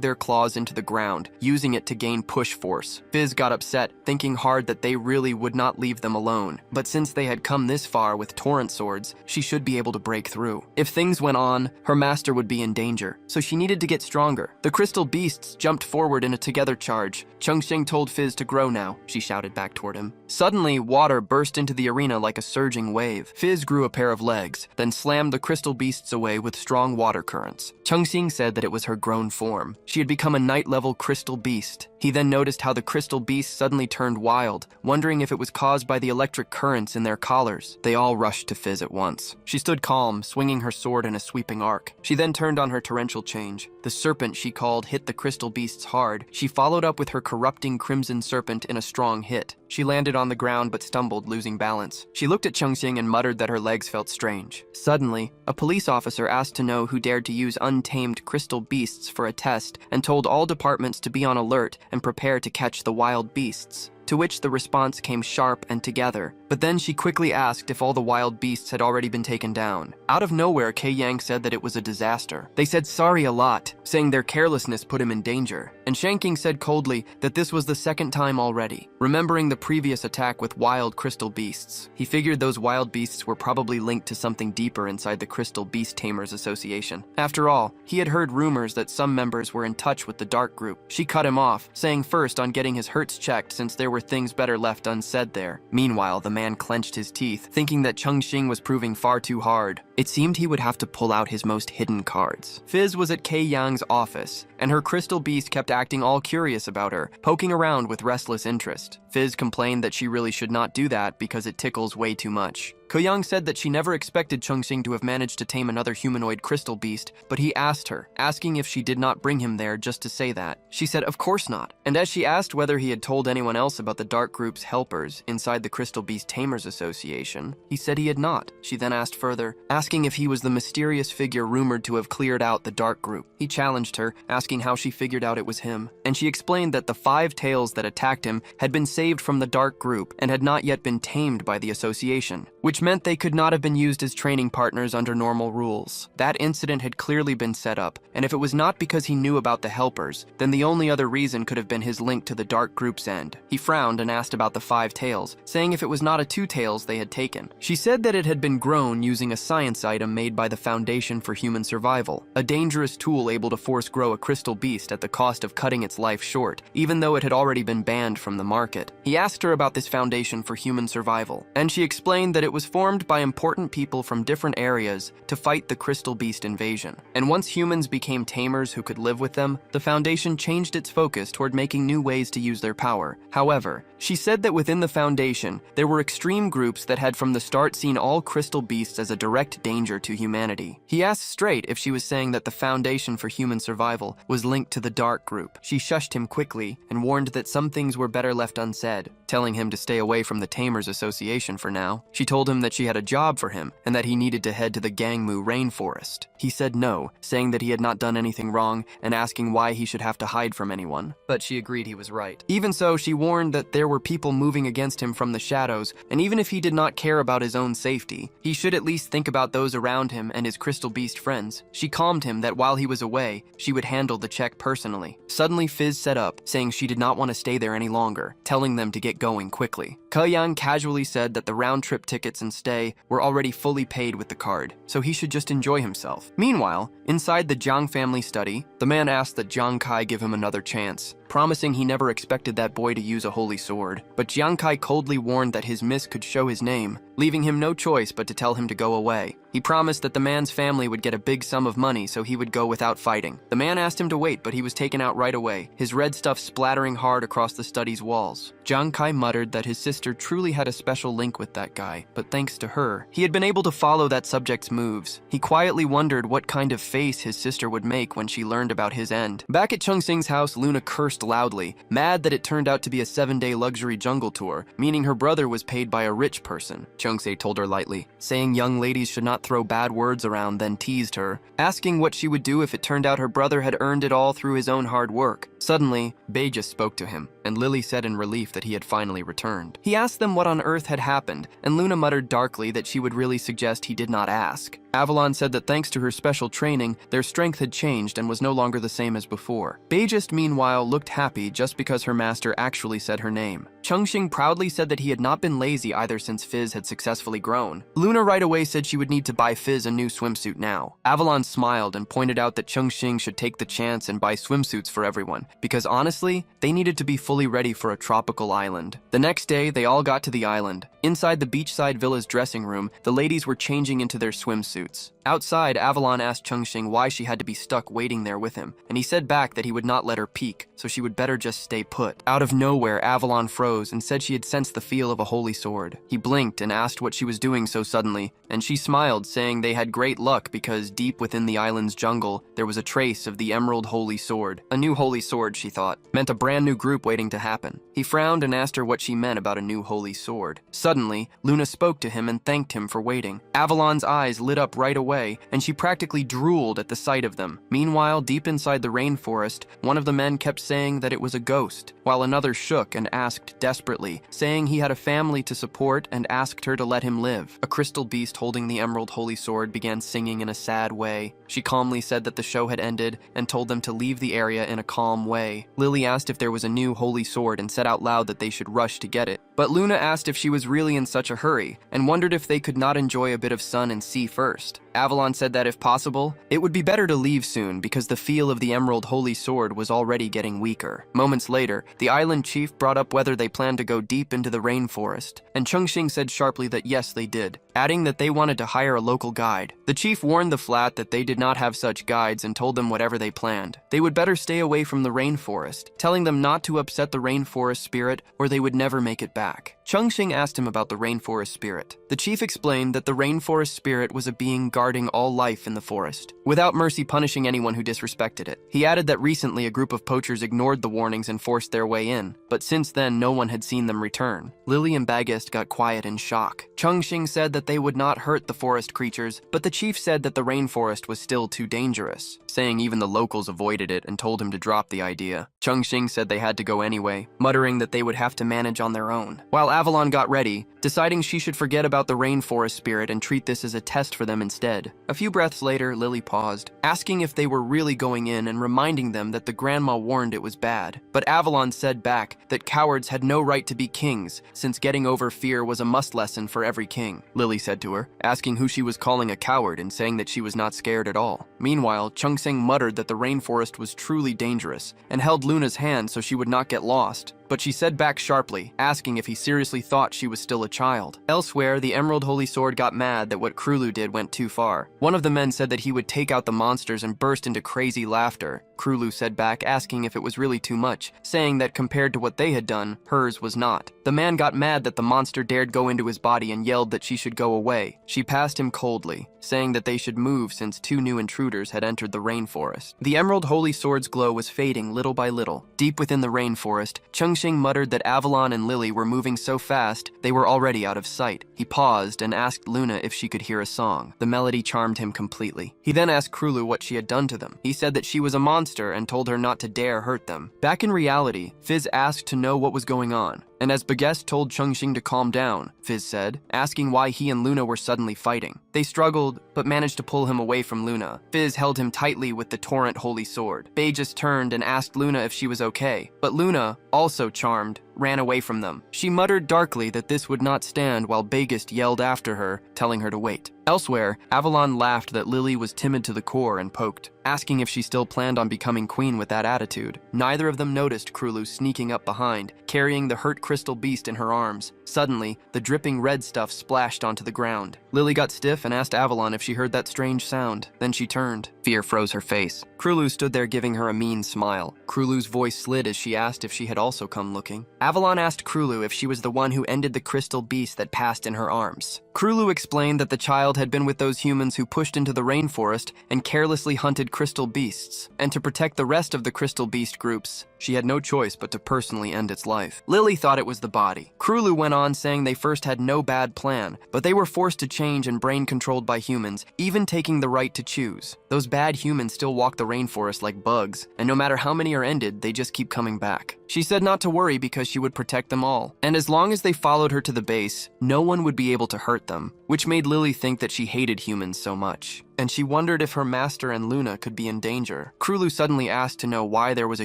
their claws into the ground, using it to gain push force. Fizz got upset, thinking hard that they really would not leave them alone. But since they had come this far with torrent swords, she should be able to break through. If things went on, her master would be in danger, so she needed to get stronger. The crystal beasts jumped forward in a together charge. Chungsing told Fizz to grow now, she shouted back toward him. Suddenly, water burst into the arena like a surging wave. Fizz grew a pair of legs, then slammed the crystal beasts away with strong water currents. Chungsing said that it was her grown form. She had become a night-level crystal beast. He then noticed how the crystal beasts suddenly turned wild, wondering if it was caused by the electric currents in their collars. They all rushed to Fizz at once. She stood calm, swinging her sword in a sweeping arc. She then turned on her torrential change. The serpent she called hit the crystal beasts hard. She followed up with her corrupting crimson serpent in a strong hit. She landed on the ground but stumbled, losing balance. She looked at Chungsing and muttered that her legs felt strange. Suddenly, a police officer asked to know who dared to use untamed crystal beasts for a test and told all departments to be on alert and prepare to catch the wild beasts. To which the response came sharp and together. But then she quickly asked if all the wild beasts had already been taken down. Out of nowhere, Kei Yang said that it was a disaster. They said sorry a lot, saying their carelessness put him in danger. And Shanking said coldly that this was the second time already, remembering the previous attack with wild crystal beasts. He figured those wild beasts were probably linked to something deeper inside the Crystal Beast Tamers Association. After all, he had heard rumors that some members were in touch with the Dark Group. She cut him off, saying first on getting his hurts checked since there were things better left unsaid there. Meanwhile, the man clenched his teeth, thinking that Chungsing was proving far too hard. It seemed he would have to pull out his most hidden cards. Fizz was at Kei Yang's office, and her crystal beast kept acting all curious about her, poking around with restless interest. Fizz complained that she really should not do that because it tickles way too much. Koyang said that she never expected Chungsing to have managed to tame another humanoid crystal beast, but he asked her, asking if she did not bring him there just to say that. She said of course not, and as she asked whether he had told anyone else about the Dark Group's helpers inside the Crystal Beast Tamers Association, he said he had not. She then asked further, asking if he was the mysterious figure rumored to have cleared out the dark group. He challenged her, asking how she figured out it was him, and she explained that the 5 tails that attacked him had been saved from the dark group and had not yet been tamed by the association, which meant they could not have been used as training partners under normal rules. That incident had clearly been set up, and if it was not because he knew about the helpers, then the only other reason could have been his link to the dark group's end. He frowned and asked about the 5 tails, saying if it was not a 2 tails they had taken. She said that it had been grown using a science item made by the Foundation for Human Survival, a dangerous tool able to force grow a crystal beast at the cost of cutting its life short, even though it had already been banned from the market. He asked her about this Foundation for Human Survival, and she explained that it was formed by important people from different areas to fight the crystal beast invasion. And once humans became tamers who could live with them, the Foundation changed its focus toward making new ways to use their power. However, she said that within the Foundation, there were extreme groups that had from the start seen all crystal beasts as a direct danger to humanity. He asked straight if she was saying that the Foundation for Human Survival was linked to the dark group. She shushed him quickly and warned that some things were better left unsaid, telling him to stay away from the Tamers Association for now. She told him that she had a job for him and that he needed to head to the Gangmu rainforest. He said no, saying that he had not done anything wrong and asking why he should have to hide from anyone. But she agreed he was right. Even so, she warned that there were people moving against him from the shadows, and even if he did not care about his own safety, he should at least think about those around him and his crystal beast friends. She calmed him that while he was away, she would handle the check personally. Suddenly, Fizz set up, saying she did not want to stay there any longer, telling them to get going quickly. Ke-yang casually said that the round-trip tickets and stay were already fully paid with the card, so he should just enjoy himself. Meanwhile, inside the Jiang family study, the man asked that Jiang Kai give him another chance, promising he never expected that boy to use a holy sword. But Jiang Kai coldly warned that his miss could show his name, leaving him no choice but to tell him to go away. He promised that the man's family would get a big sum of money so he would go without fighting. The man asked him to wait, but he was taken out right away, his red stuff splattering hard across the study's walls. Jiang Kai muttered that his sister truly had a special link with that guy, but thanks to her, he had been able to follow that subject's moves. He quietly wondered what kind of face his sister would make when she learned about his end. Back at Chung Sing's house, Luna cursed loudly, mad that it turned out to be a 7-day luxury jungle tour, meaning her brother was paid by a rich person. Chung Se told her lightly, saying young ladies should not throw bad words around, then teased her, asking what she would do if it turned out her brother had earned it all through his own hard work. Suddenly, Bei just spoke to him, and Lily said in relief that he had finally returned. He asked them what on earth had happened, and Luna muttered darkly that she would really suggest he did not ask. Avalon said that thanks to her special training, their strength had changed and was no longer the same as before. Beijist, meanwhile, looked happy just because her master actually said her name. Chengxing proudly said that he had not been lazy either since Fizz had successfully grown. Luna right away said she would need to buy Fizz a new swimsuit now. Avalon smiled and pointed out that Chengxing should take the chance and buy swimsuits for everyone, because honestly, they needed to be fully ready for a tropical island. The next day, they all got to the island. Inside the beachside villa's dressing room, the ladies were changing into their swimsuits. Outside, Avalon asked Chengxing why she had to be stuck waiting there with him, and he said back that he would not let her peek, so she would better just stay put. Out of nowhere, Avalon froze and said she had sensed the feel of a holy sword. He blinked and asked what she was doing so suddenly, and she smiled, saying they had great luck because deep within the island's jungle, there was a trace of the emerald holy sword. A new holy sword, she thought, meant a brand new group waiting to happen. He frowned and asked her what she meant about a new holy sword. Suddenly, Luna spoke to him and thanked him for waiting. Avalon's eyes lit up right away, and she practically drooled at the sight of them. Meanwhile, deep inside the rainforest, one of the men kept saying that it was a ghost, while another shook and asked desperately, saying he had a family to support and asked her to let him live. A crystal beast holding the emerald holy sword began singing in a sad way. She calmly said that the show had ended and told them to leave the area in a calm way. Lily asked if there was a new holy sword and said out loud that they should rush to get it. But Luna asked if she was really in such a hurry and wondered if they could not enjoy a bit of sun and sea first. Avalon said that if possible, it would be better to leave soon because the feel of the emerald holy sword was already getting weaker. Moments later, the island chief brought up whether they planned to go deep into the rainforest, and Chengxing said sharply that yes, they did, adding that they wanted to hire a local guide. The chief warned the flat that they did not have such guides and told them whatever they planned, they would better stay away from the rainforest, telling them not to upset the rainforest spirit or they would never make it back. Chengxing asked him about the rainforest spirit. The chief explained that the rainforest spirit was a being guarding safeguarding all life in the forest, without mercy punishing anyone who disrespected it. He added that recently a group of poachers ignored the warnings and forced their way in, but since then no one had seen them return. Lily and Bagist got quiet in shock. Chungxing said that they would not hurt the forest creatures, but the chief said that the rainforest was still too dangerous, saying even the locals avoided it and told him to drop the idea. Chungxing said they had to go anyway, muttering that they would have to manage on their own. While Avalon got ready, deciding she should forget about the rainforest spirit and treat this as a test for them instead. A few breaths later, Lily paused, asking if they were really going in and reminding them that the grandma warned it was bad. But Avalon said back that cowards had no right to be kings, since getting over fear was a must lesson for every king. Lily said to her, asking who she was calling a coward and saying that she was not scared at all. Meanwhile, Chungxing muttered that the rainforest was truly dangerous and held Luna's hand so she would not get lost. But she said back sharply, asking if he seriously thought she was still a child. Elsewhere, the Emerald Holy Sword got mad that what Krulu did went too far. One of the men said that he would take out the monsters and burst into crazy laughter. Krulu said back, asking if it was really too much, saying that compared to what they had done, hers was not. The man got mad that the monster dared go into his body and yelled that she should go away. She passed him coldly, saying that they should move since 2 new intruders had entered the rainforest. The Emerald Holy Sword's glow was fading little by little. Deep within the rainforest, Chungxing muttered that Avalon and Lily were moving so fast they were already out of sight. He paused and asked Luna if she could hear a song. The melody charmed him completely. He then asked Krulu what she had done to them. He said that she was a monster and told her not to dare hurt them. Back in reality, Fizz asked to know what was going on. And as Bagest told Chungxing to calm down, Fizz said, asking why he and Luna were suddenly fighting. They struggled, but managed to pull him away from Luna. Fizz held him tightly with the Torrent Holy Sword. Bagest turned and asked Luna if she was okay, but Luna, also charmed, ran away from them. She muttered darkly that this would not stand while Bagest yelled after her, telling her to wait. Elsewhere, Avalon laughed that Lily was timid to the core and poked, asking if she still planned on becoming queen with that attitude. Neither of them noticed Krulu sneaking up behind, carrying the hurt crystal beast in her arms. Suddenly, the dripping red stuff splashed onto the ground. Lily got stiff and asked Avalon if she heard that strange sound. Then she turned. Fear froze her face. Krulu stood there giving her a mean smile. Krulu's voice slid as she asked if she had also come looking. Avalon asked Krulu if she was the one who ended the crystal beast that passed in her arms. Krulu explained that the child had been with those humans who pushed into the rainforest and carelessly hunted crystal beasts, and to protect the rest of the crystal beast groups, she had no choice but to personally end its life. Lily thought it was the body. Krulu went on saying they first had no bad plan, but they were forced to change and brain-controlled by humans, even taking the right to choose. Those bad humans still walk the rainforest like bugs, and no matter how many are ended, they just keep coming back. She said not to worry because she would protect them all, and as long as they followed her to the base, no one would be able to hurt them, which made Lily think that she hated humans so much. And she wondered if her master and Luna could be in danger. Krulu suddenly asked to know why there was a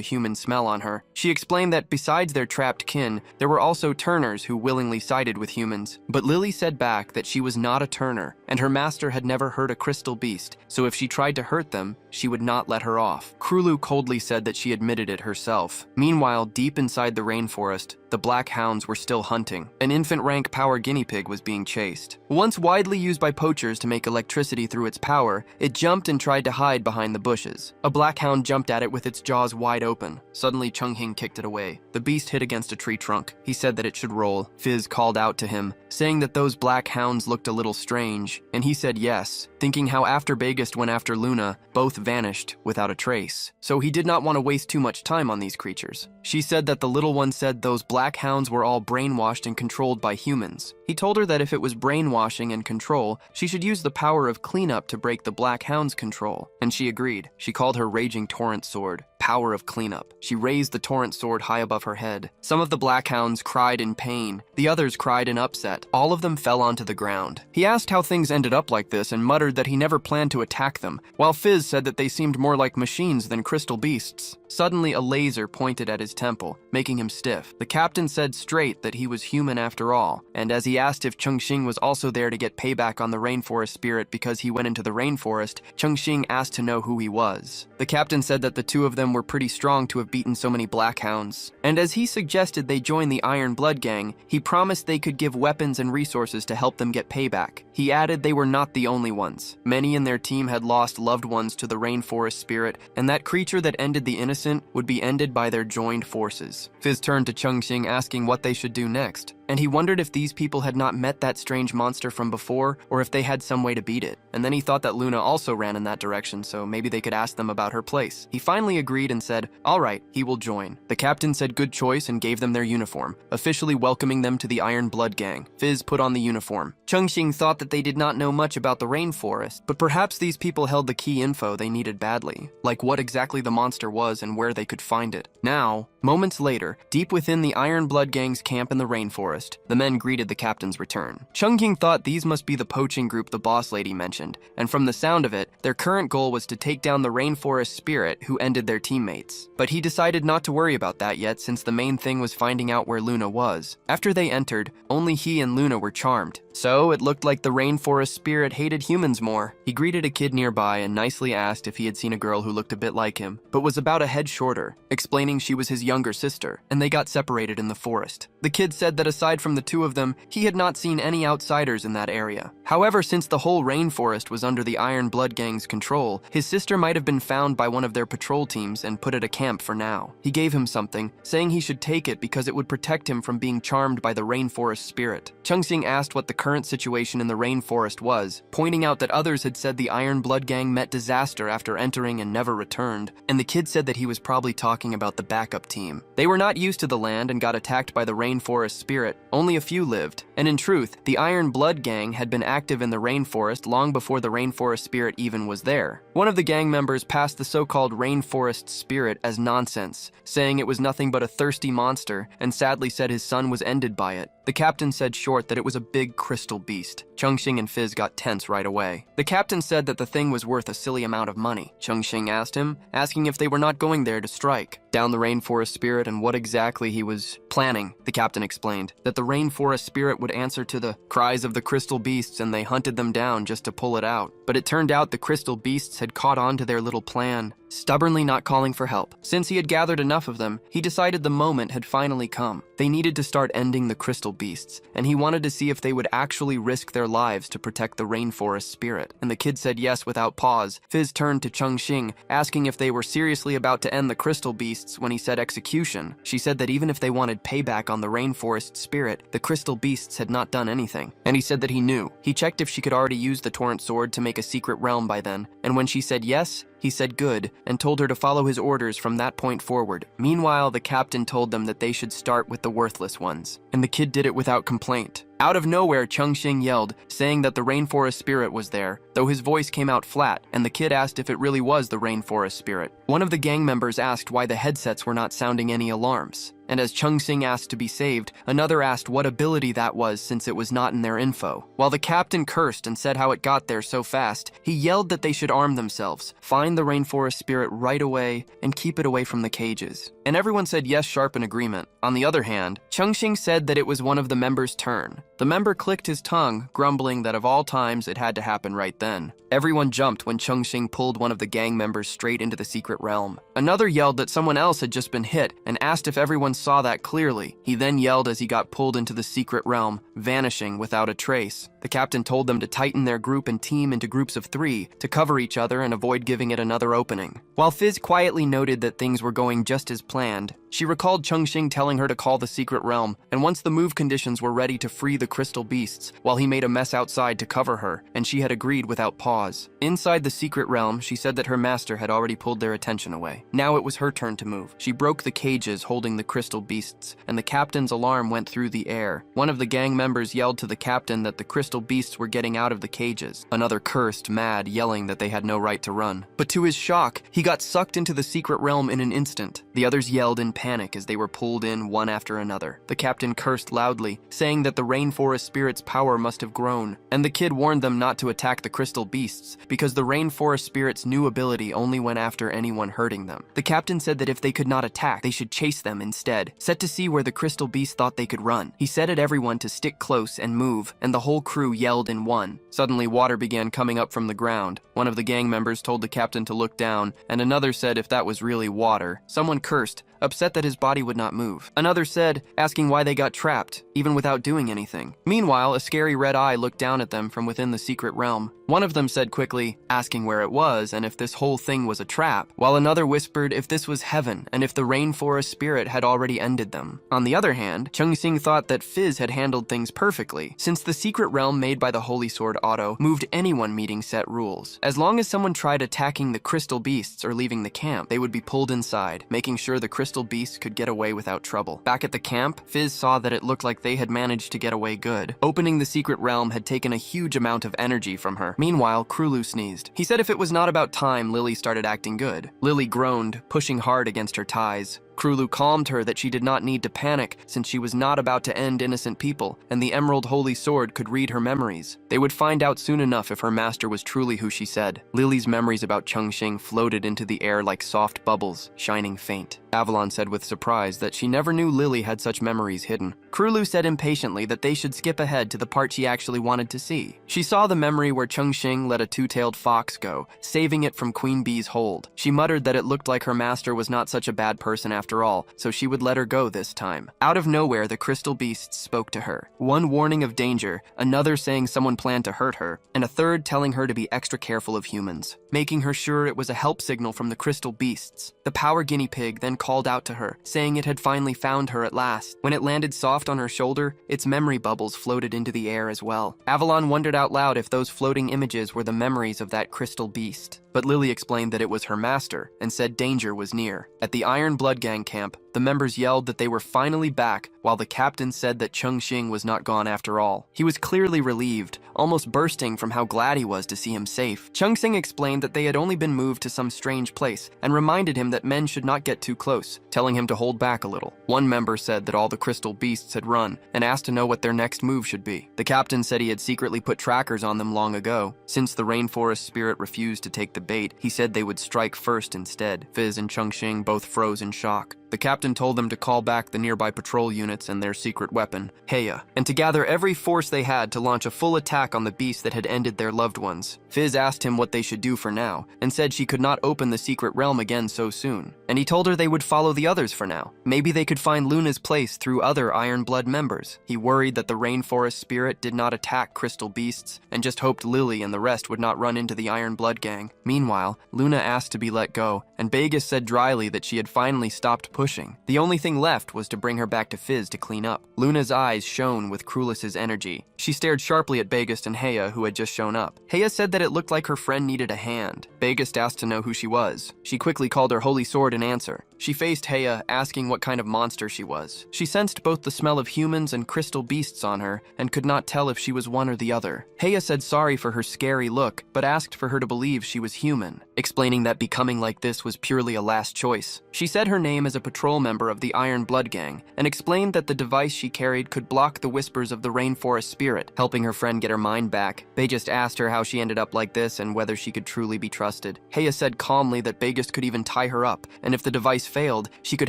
human smell on her. She explained that besides their trapped kin, there were also turners who willingly sided with humans. But Lily said back that she was not a turner, and her master had never hurt a crystal beast, so if she tried to hurt them, she would not let her off. Krulu coldly said that she admitted it herself. Meanwhile, deep inside the rainforest, the black hounds were still hunting. An infant rank power guinea pig was being chased. Once widely used by poachers to make electricity through its power, it jumped and tried to hide behind the bushes. A black hound jumped at it with its jaws wide open. Suddenly, Chungxing kicked it away. The beast hit against a tree trunk. He said that it should roll. Fizz called out to him, saying that those black hounds looked a little strange, and he said yes, thinking how after Bagist went after Luna, both vanished without a trace. So he did not want to waste too much time on these creatures. She said that the little one said those black hounds were all brainwashed and controlled by humans. He told her that if it was brainwashing and control, she should use the power of cleanup to break the black hound's control. And she agreed. She called her Raging Torrent Sword power of cleanup. She raised the torrent sword high above her head. Some of the black hounds cried in pain. The others cried in upset. All of them fell onto the ground. He asked how things ended up like this and muttered that he never planned to attack them, while Fizz said that they seemed more like machines than crystal beasts. Suddenly, a laser pointed at his temple, making him stiff. The captain said straight that he was human after all, and as he asked if Chungxing was also there to get payback on the rainforest spirit because he went into the rainforest, Chungxing asked to know who he was. The captain said that the two of them were pretty strong to have beaten so many black hounds, and as he suggested they join the Iron Blood Gang, he promised they could give weapons and resources to help them get payback. He added they were not the only ones. Many in their team had lost loved ones to the rainforest spirit, and that creature that ended the innocent would be ended by their joined forces. Fizz turned to Chungxing asking what they should do next, and he wondered if these people had not met that strange monster from before or if they had some way to beat it. And then he thought that Luna also ran in that direction, so maybe they could ask them about her place. He finally agreed and said, all right, he will join. The captain said good choice and gave them their uniform, officially welcoming them to the Iron Blood Gang. Fizz put on the uniform. Chengxing thought that they did not know much about the rainforest, but perhaps these people held the key info they needed badly, like what exactly the monster was and where they could find it. Now, moments later, deep within the Iron Blood Gang's camp in the rainforest, the men greeted the captain's return. Chengxing thought these must be the poaching group the boss lady mentioned, and from the sound of it, their current goal was to take down the rainforest spirit who ended their teammates. But he decided not to worry about that yet, since the main thing was finding out where Luna was. After they entered, only he and Luna were charmed. So it looked like the rainforest spirit hated humans more. He greeted a kid nearby and nicely asked if he had seen a girl who looked a bit like him, but was about a head shorter, explaining she was his younger sister, and they got separated in the forest. The kid said that aside from the two of them, he had not seen any outsiders in that area. However, since the whole rainforest was under the Iron Blood Gang's control, his sister might have been found by one of their patrol teams and put at a camp for now. He gave him something, saying he should take it because it would protect him from being charmed by the rainforest spirit. Chengxing asked what the current situation in the rainforest was, pointing out that others had said the Iron Blood Gang met disaster after entering and never returned, and the kid said that he was probably talking about the backup team. They were not used to the land and got attacked by the rainforest spirit. Only a few lived, and in truth, the Iron Blood Gang had been active in the rainforest long before the rainforest spirit even was there. One of the gang members passed the so-called rainforest spirit as nonsense, saying it was nothing but a thirsty monster, and sadly said his son was ended by it. The captain said short that it was a big crystal beast. Chengxing and Fizz got tense right away. The captain said that the thing was worth a silly amount of money. Chengxing asked him, asking if they were not going there to strike down the rainforest spirit and what exactly he was planning. The captain explained that the rainforest spirit would answer to the cries of the crystal beasts and they hunted them down just to pull it out. But it turned out the crystal beasts had caught on to their little plan, stubbornly not calling for help. Since he had gathered enough of them, he decided the moment had finally come. They needed to start ending the crystal beasts, and he wanted to see if they would actually risk their lives to protect the rainforest spirit. And the kid said yes without pause. Fizz turned to Chengxing, asking if they were seriously about to end the crystal beasts when he said execution. She said that even if they wanted payback on the rainforest spirit, the crystal beasts had not done anything. And he said that he knew. He checked if she could already use the torrent sword to make a secret realm by then, and when she said yes, he said good, and told her to follow his orders from that point forward. Meanwhile, the captain told them that they should start with the worthless ones, and the kid did it without complaint. Out of nowhere, Chengxing yelled, saying that the rainforest spirit was there, though his voice came out flat, and the kid asked if it really was the rainforest spirit. One of the gang members asked why the headsets were not sounding any alarms, and as Chengxing asked to be saved, another asked what ability that was since it was not in their info. While the captain cursed and said how it got there so fast, he yelled that they should arm themselves, find the rainforest spirit right away, and keep it away from the cages. And everyone said yes sharp in agreement. On the other hand, Chengxing said that it was one of the members' turn. The member clicked his tongue, grumbling that of all times it had to happen right then. Everyone jumped when Chengxing pulled one of the gang members straight into the secret realm. Another yelled that someone else had just been hit and asked if everyone saw that clearly. He then yelled as he got pulled into the secret realm, vanishing without a trace. The captain told them to tighten their group and team into groups of 3 to cover each other and avoid giving it another opening. While Fizz quietly noted that things were going just as planned, she recalled Chengxing telling her to call the secret realm, and once the move conditions were ready to free the crystal beasts, while he made a mess outside to cover her, and she had agreed without pause. Inside the secret realm, she said that her master had already pulled their attention away. Now it was her turn to move. She broke the cages holding the crystal beasts, and the captain's alarm went through the air. One of the gang members yelled to the captain that the crystal beasts were getting out of the cages. Another cursed, mad, yelling that they had no right to run. But to his shock, he got sucked into the secret realm in an instant. The others yelled in panic as they were pulled in one after another. The captain cursed loudly, saying that the rainforest spirit's power must have grown, and the kid warned them not to attack the crystal beasts, because the rainforest spirit's new ability only went after anyone hurting them. The captain said that if they could not attack, they should chase them instead, set to see where the crystal beast thought they could run. He said at everyone to stick close and move, and the whole crew yelled in one. Suddenly, water began coming up from the ground. One of the gang members told the captain to look down, and another said if that was really water. Someone cursed, upset that his body would not move. Another said, asking why they got trapped, even without doing anything. Meanwhile, a scary red eye looked down at them from within the secret realm. One of them said quickly, asking where it was and if this whole thing was a trap, while another whispered if this was heaven and if the rainforest spirit had already ended them. On the other hand, Chungxing thought that Fizz had handled things perfectly, since the secret realm made by the Holy Sword Auto moved anyone meeting set rules. As long as someone tried attacking the crystal beasts or leaving the camp, they would be pulled inside, making sure the crystal beasts could get away without trouble. Back at the camp, Fizz saw that it looked like they had managed to get away good. Opening the secret realm had taken a huge amount of energy from her. Meanwhile, Krulu sneezed. He said if it was not about time, Lily started acting good. Lily groaned, pushing hard against her ties. Krulu calmed her that she did not need to panic since she was not about to end innocent people, and the Emerald Holy Sword could read her memories. They would find out soon enough if her master was truly who she said. Lily's memories about Chungxing floated into the air like soft bubbles, shining faint. Avalon said with surprise that she never knew Lily had such memories hidden. Krulu said impatiently that they should skip ahead to the part she actually wanted to see. She saw the memory where Chungxing let a two-tailed fox go, saving it from Queen Bee's hold. She muttered that it looked like her master was not such a bad person after all, so she would let her go this time. Out of nowhere, the crystal beasts spoke to her. One warning of danger, another saying someone planned to hurt her, and a third telling her to be extra careful of humans, making her sure it was a help signal from the crystal beasts. The power guinea pig then called out to her, saying it had finally found her at last. When it landed soft on her shoulder, its memory bubbles floated into the air as well. Avalon wondered out loud if those floating images were the memories of that crystal beast. But Lily explained that it was her master, and said danger was near. At the Iron Blood Gang camp, the members yelled that they were finally back, while the captain said that Chungxing was not gone after all. He was clearly relieved, almost bursting from how glad he was to see him safe. Chungxing explained that they had only been moved to some strange place, and reminded him that men should not get too close, telling him to hold back a little. One member said that all the crystal beasts had run, and asked to know what their next move should be. The captain said he had secretly put trackers on them long ago. Since the rainforest spirit refused to take the bait, he said they would strike first instead. Fizz and Chungxing both froze in shock. The captain told them to call back the nearby patrol units and their secret weapon, Heya, and to gather every force they had to launch a full attack on the beast that had ended their loved ones. Fizz asked him what they should do for now, and said she could not open the secret realm again so soon. And he told her they would follow the others for now. Maybe they could find Luna's place through other Iron Blood members. He worried that the rainforest spirit did not attack crystal beasts, and just hoped Lily and the rest would not run into the Iron Blood Gang. Meanwhile, Luna asked to be let go, and Vegas said dryly that she had finally stopped pushing. The only thing left was to bring her back to Fizz to clean up. Luna's eyes shone with Cruelus's energy. She stared sharply at Begist and Heya, who had just shown up. Heya said that it looked like her friend needed a hand. Begist asked to know who she was. She quickly called her holy sword in answer. She faced Heya, asking what kind of monster she was. She sensed both the smell of humans and crystal beasts on her, and could not tell if she was one or the other. Heya said sorry for her scary look, but asked for her to believe she was human, explaining that becoming like this was purely a last choice. She said her name as a patrol member of the Iron Blood Gang, and explained that the device she carried could block the whispers of the rainforest spirit, helping her friend get her mind back. Begist asked her how she ended up like this and whether she could truly be trusted. Heya said calmly that Begist could even tie her up, and if the device failed, she could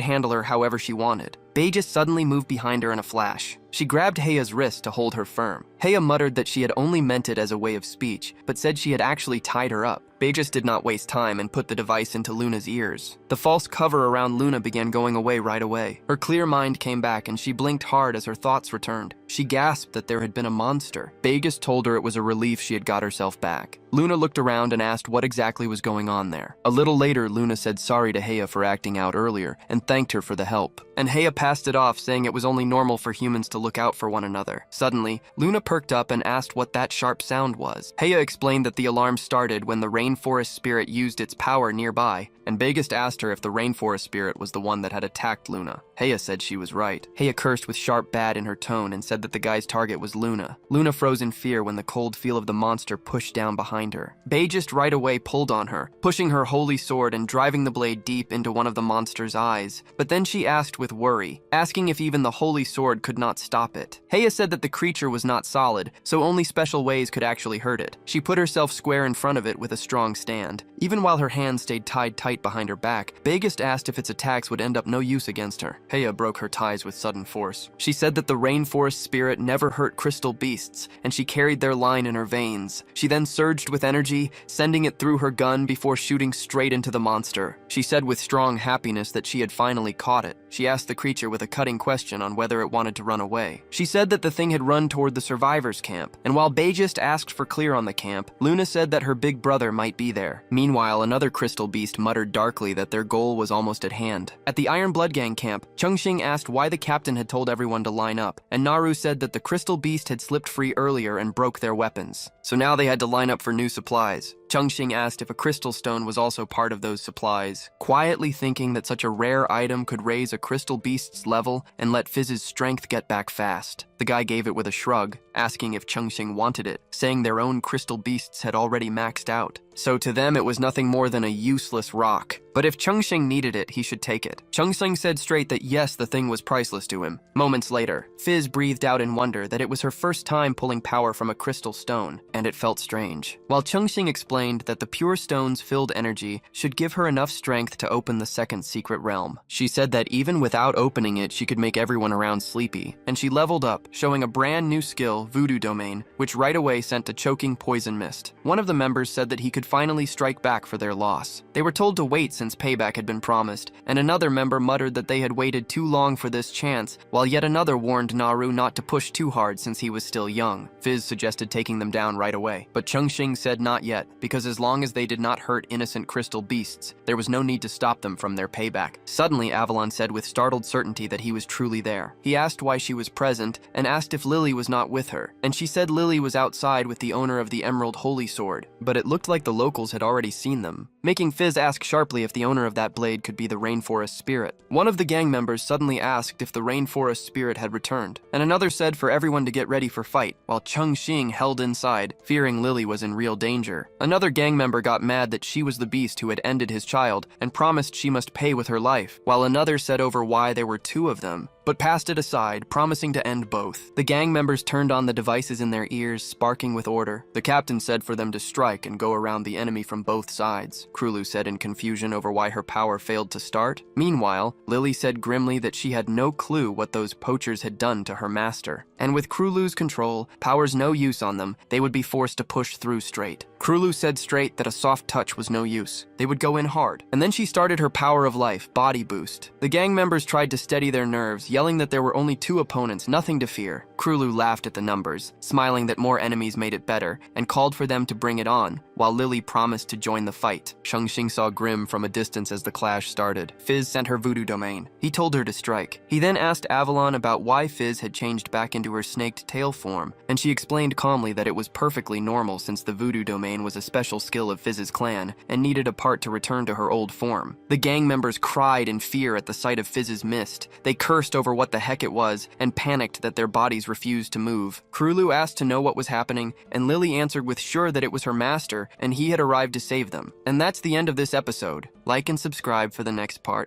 handle her however she wanted. Begist suddenly moved behind her in a flash. She grabbed Heya's wrist to hold her firm. Heya muttered that she had only meant it as a way of speech, but said she had actually tied her up. Begist did not waste time and put the device into Luna's ears. The false cover around Luna began going away right away. Her clear mind came back and she blinked hard as her thoughts returned. She gasped that there had been a monster. Begist told her it was a relief she had got herself back. Luna looked around and asked what exactly was going on there. A little later, Luna said sorry to Heya for acting out earlier and thanked her for the help. And Heya passed it off, saying it was only normal for humans to look out for one another. Suddenly, Luna perked up and asked what that sharp sound was. Heya explained that the alarm started when the rainforest spirit used its power nearby, and Begist asked her if the rainforest spirit was the one that had attacked Luna. Heya said she was right. Heya cursed with sharp bad in her tone and said that the guy's target was Luna. Luna froze in fear when the cold feel of the monster pushed down behind her. Begist right away pulled on her, pushing her holy sword and driving the blade deep into one of the monster's eyes. But then she asked with worry, asking if even the holy sword could not stop it. Heya said that the creature was not solid, so only special ways could actually hurt it. She put herself square in front of it with a strong stand. Even while her hands stayed tied tight behind her back, Begist asked if its attacks would end up no use against her. Heya broke her ties with sudden force. She said that the rainforest spirit never hurt crystal beasts, and she carried their line in her veins. She then surged with energy, sending it through her gun before shooting straight into the monster. She said with strong happiness that she had finally caught it. She asked the creature with a cutting question on whether it wanted to run away. She said that the thing had run toward the survivors' camp, and while Beijist asked for clear on the camp, Luna said that her big brother might be there. Meanwhile, another crystal beast muttered darkly that their goal was almost at hand. At the Iron Blood Gang camp, Chengxing asked why the captain had told everyone to line up, and Naru said that the crystal beast had slipped free earlier and broke their weapons. So now they had to line up for new supplies. Chengxing asked if a crystal stone was also part of those supplies, quietly thinking that such a rare item could raise a crystal beast's level and let Fizz's strength get back fast. The guy gave it with a shrug, asking if Chengxing wanted it, saying their own crystal beasts had already maxed out. So to them it was nothing more than a useless rock. But if Chengxing needed it, he should take it. Chengxing said straight that yes, the thing was priceless to him. Moments later, Fizz breathed out in wonder that it was her first time pulling power from a crystal stone, and it felt strange. While Chengxing explained that the pure stone's filled energy should give her enough strength to open the second secret realm. She said that even without opening it, she could make everyone around sleepy, and she leveled up, showing a brand new skill, Voodoo Domain, which right away sent a choking poison mist. One of the members said that he could finally strike back for their loss. They were told to wait since payback had been promised, and another member muttered that they had waited too long for this chance, while yet another warned Naru not to push too hard since he was still young. Fizz suggested taking them down right away, but Chengxing said not yet, because as long as they did not hurt innocent crystal beasts, there was no need to stop them from their payback. Suddenly, Avalon said with startled certainty that he was truly there. He asked why she was present, and asked if Lily was not with her, and she said Lily was outside with the owner of the Emerald Holy Sword, but it looked like the locals had already seen them, making Fizz ask sharply if the owner of that blade could be the rainforest spirit. One of the gang members suddenly asked if the rainforest spirit had returned, and another said for everyone to get ready for fight, while Chengxing held inside, fearing Lily was in real danger. Another gang member got mad that she was the beast who had ended his child, and promised she must pay with her life, while another said over why there were two of them, but passed it aside, promising to end both. The gang members turned on the devices in their ears, sparking with order. The captain said for them to strike and go around the enemy from both sides. Krulu said in confusion over why her power failed to start. Meanwhile, Lily said grimly that she had no clue what those poachers had done to her master. And with Krulu's control, power's no use on them, they would be forced to push through straight. Krulu said straight that a soft touch was no use. They would go in hard. And then she started her power of life, body boost. The gang members tried to steady their nerves, yelling that there were only two opponents, nothing to fear. Krulu laughed at the numbers, smiling that more enemies made it better, and called for them to bring it on, while Lily promised to join the fight. Chengxing saw Grim from a distance as the clash started. Fizz sent her Voodoo Domain. He told her to strike. He then asked Avalon about why Fizz had changed back into her snaked tail form, and she explained calmly that it was perfectly normal since the Voodoo Domain was a special skill of Fizz's clan, and needed a part to return to her old form. The gang members cried in fear at the sight of Fizz's mist. They cursed over what the heck it was, and panicked that their bodies refused to move. Krulu asked to know what was happening, and Lily answered with sure that it was her master, and he had arrived to save them. And that's the end of this episode. Like and subscribe for the next part.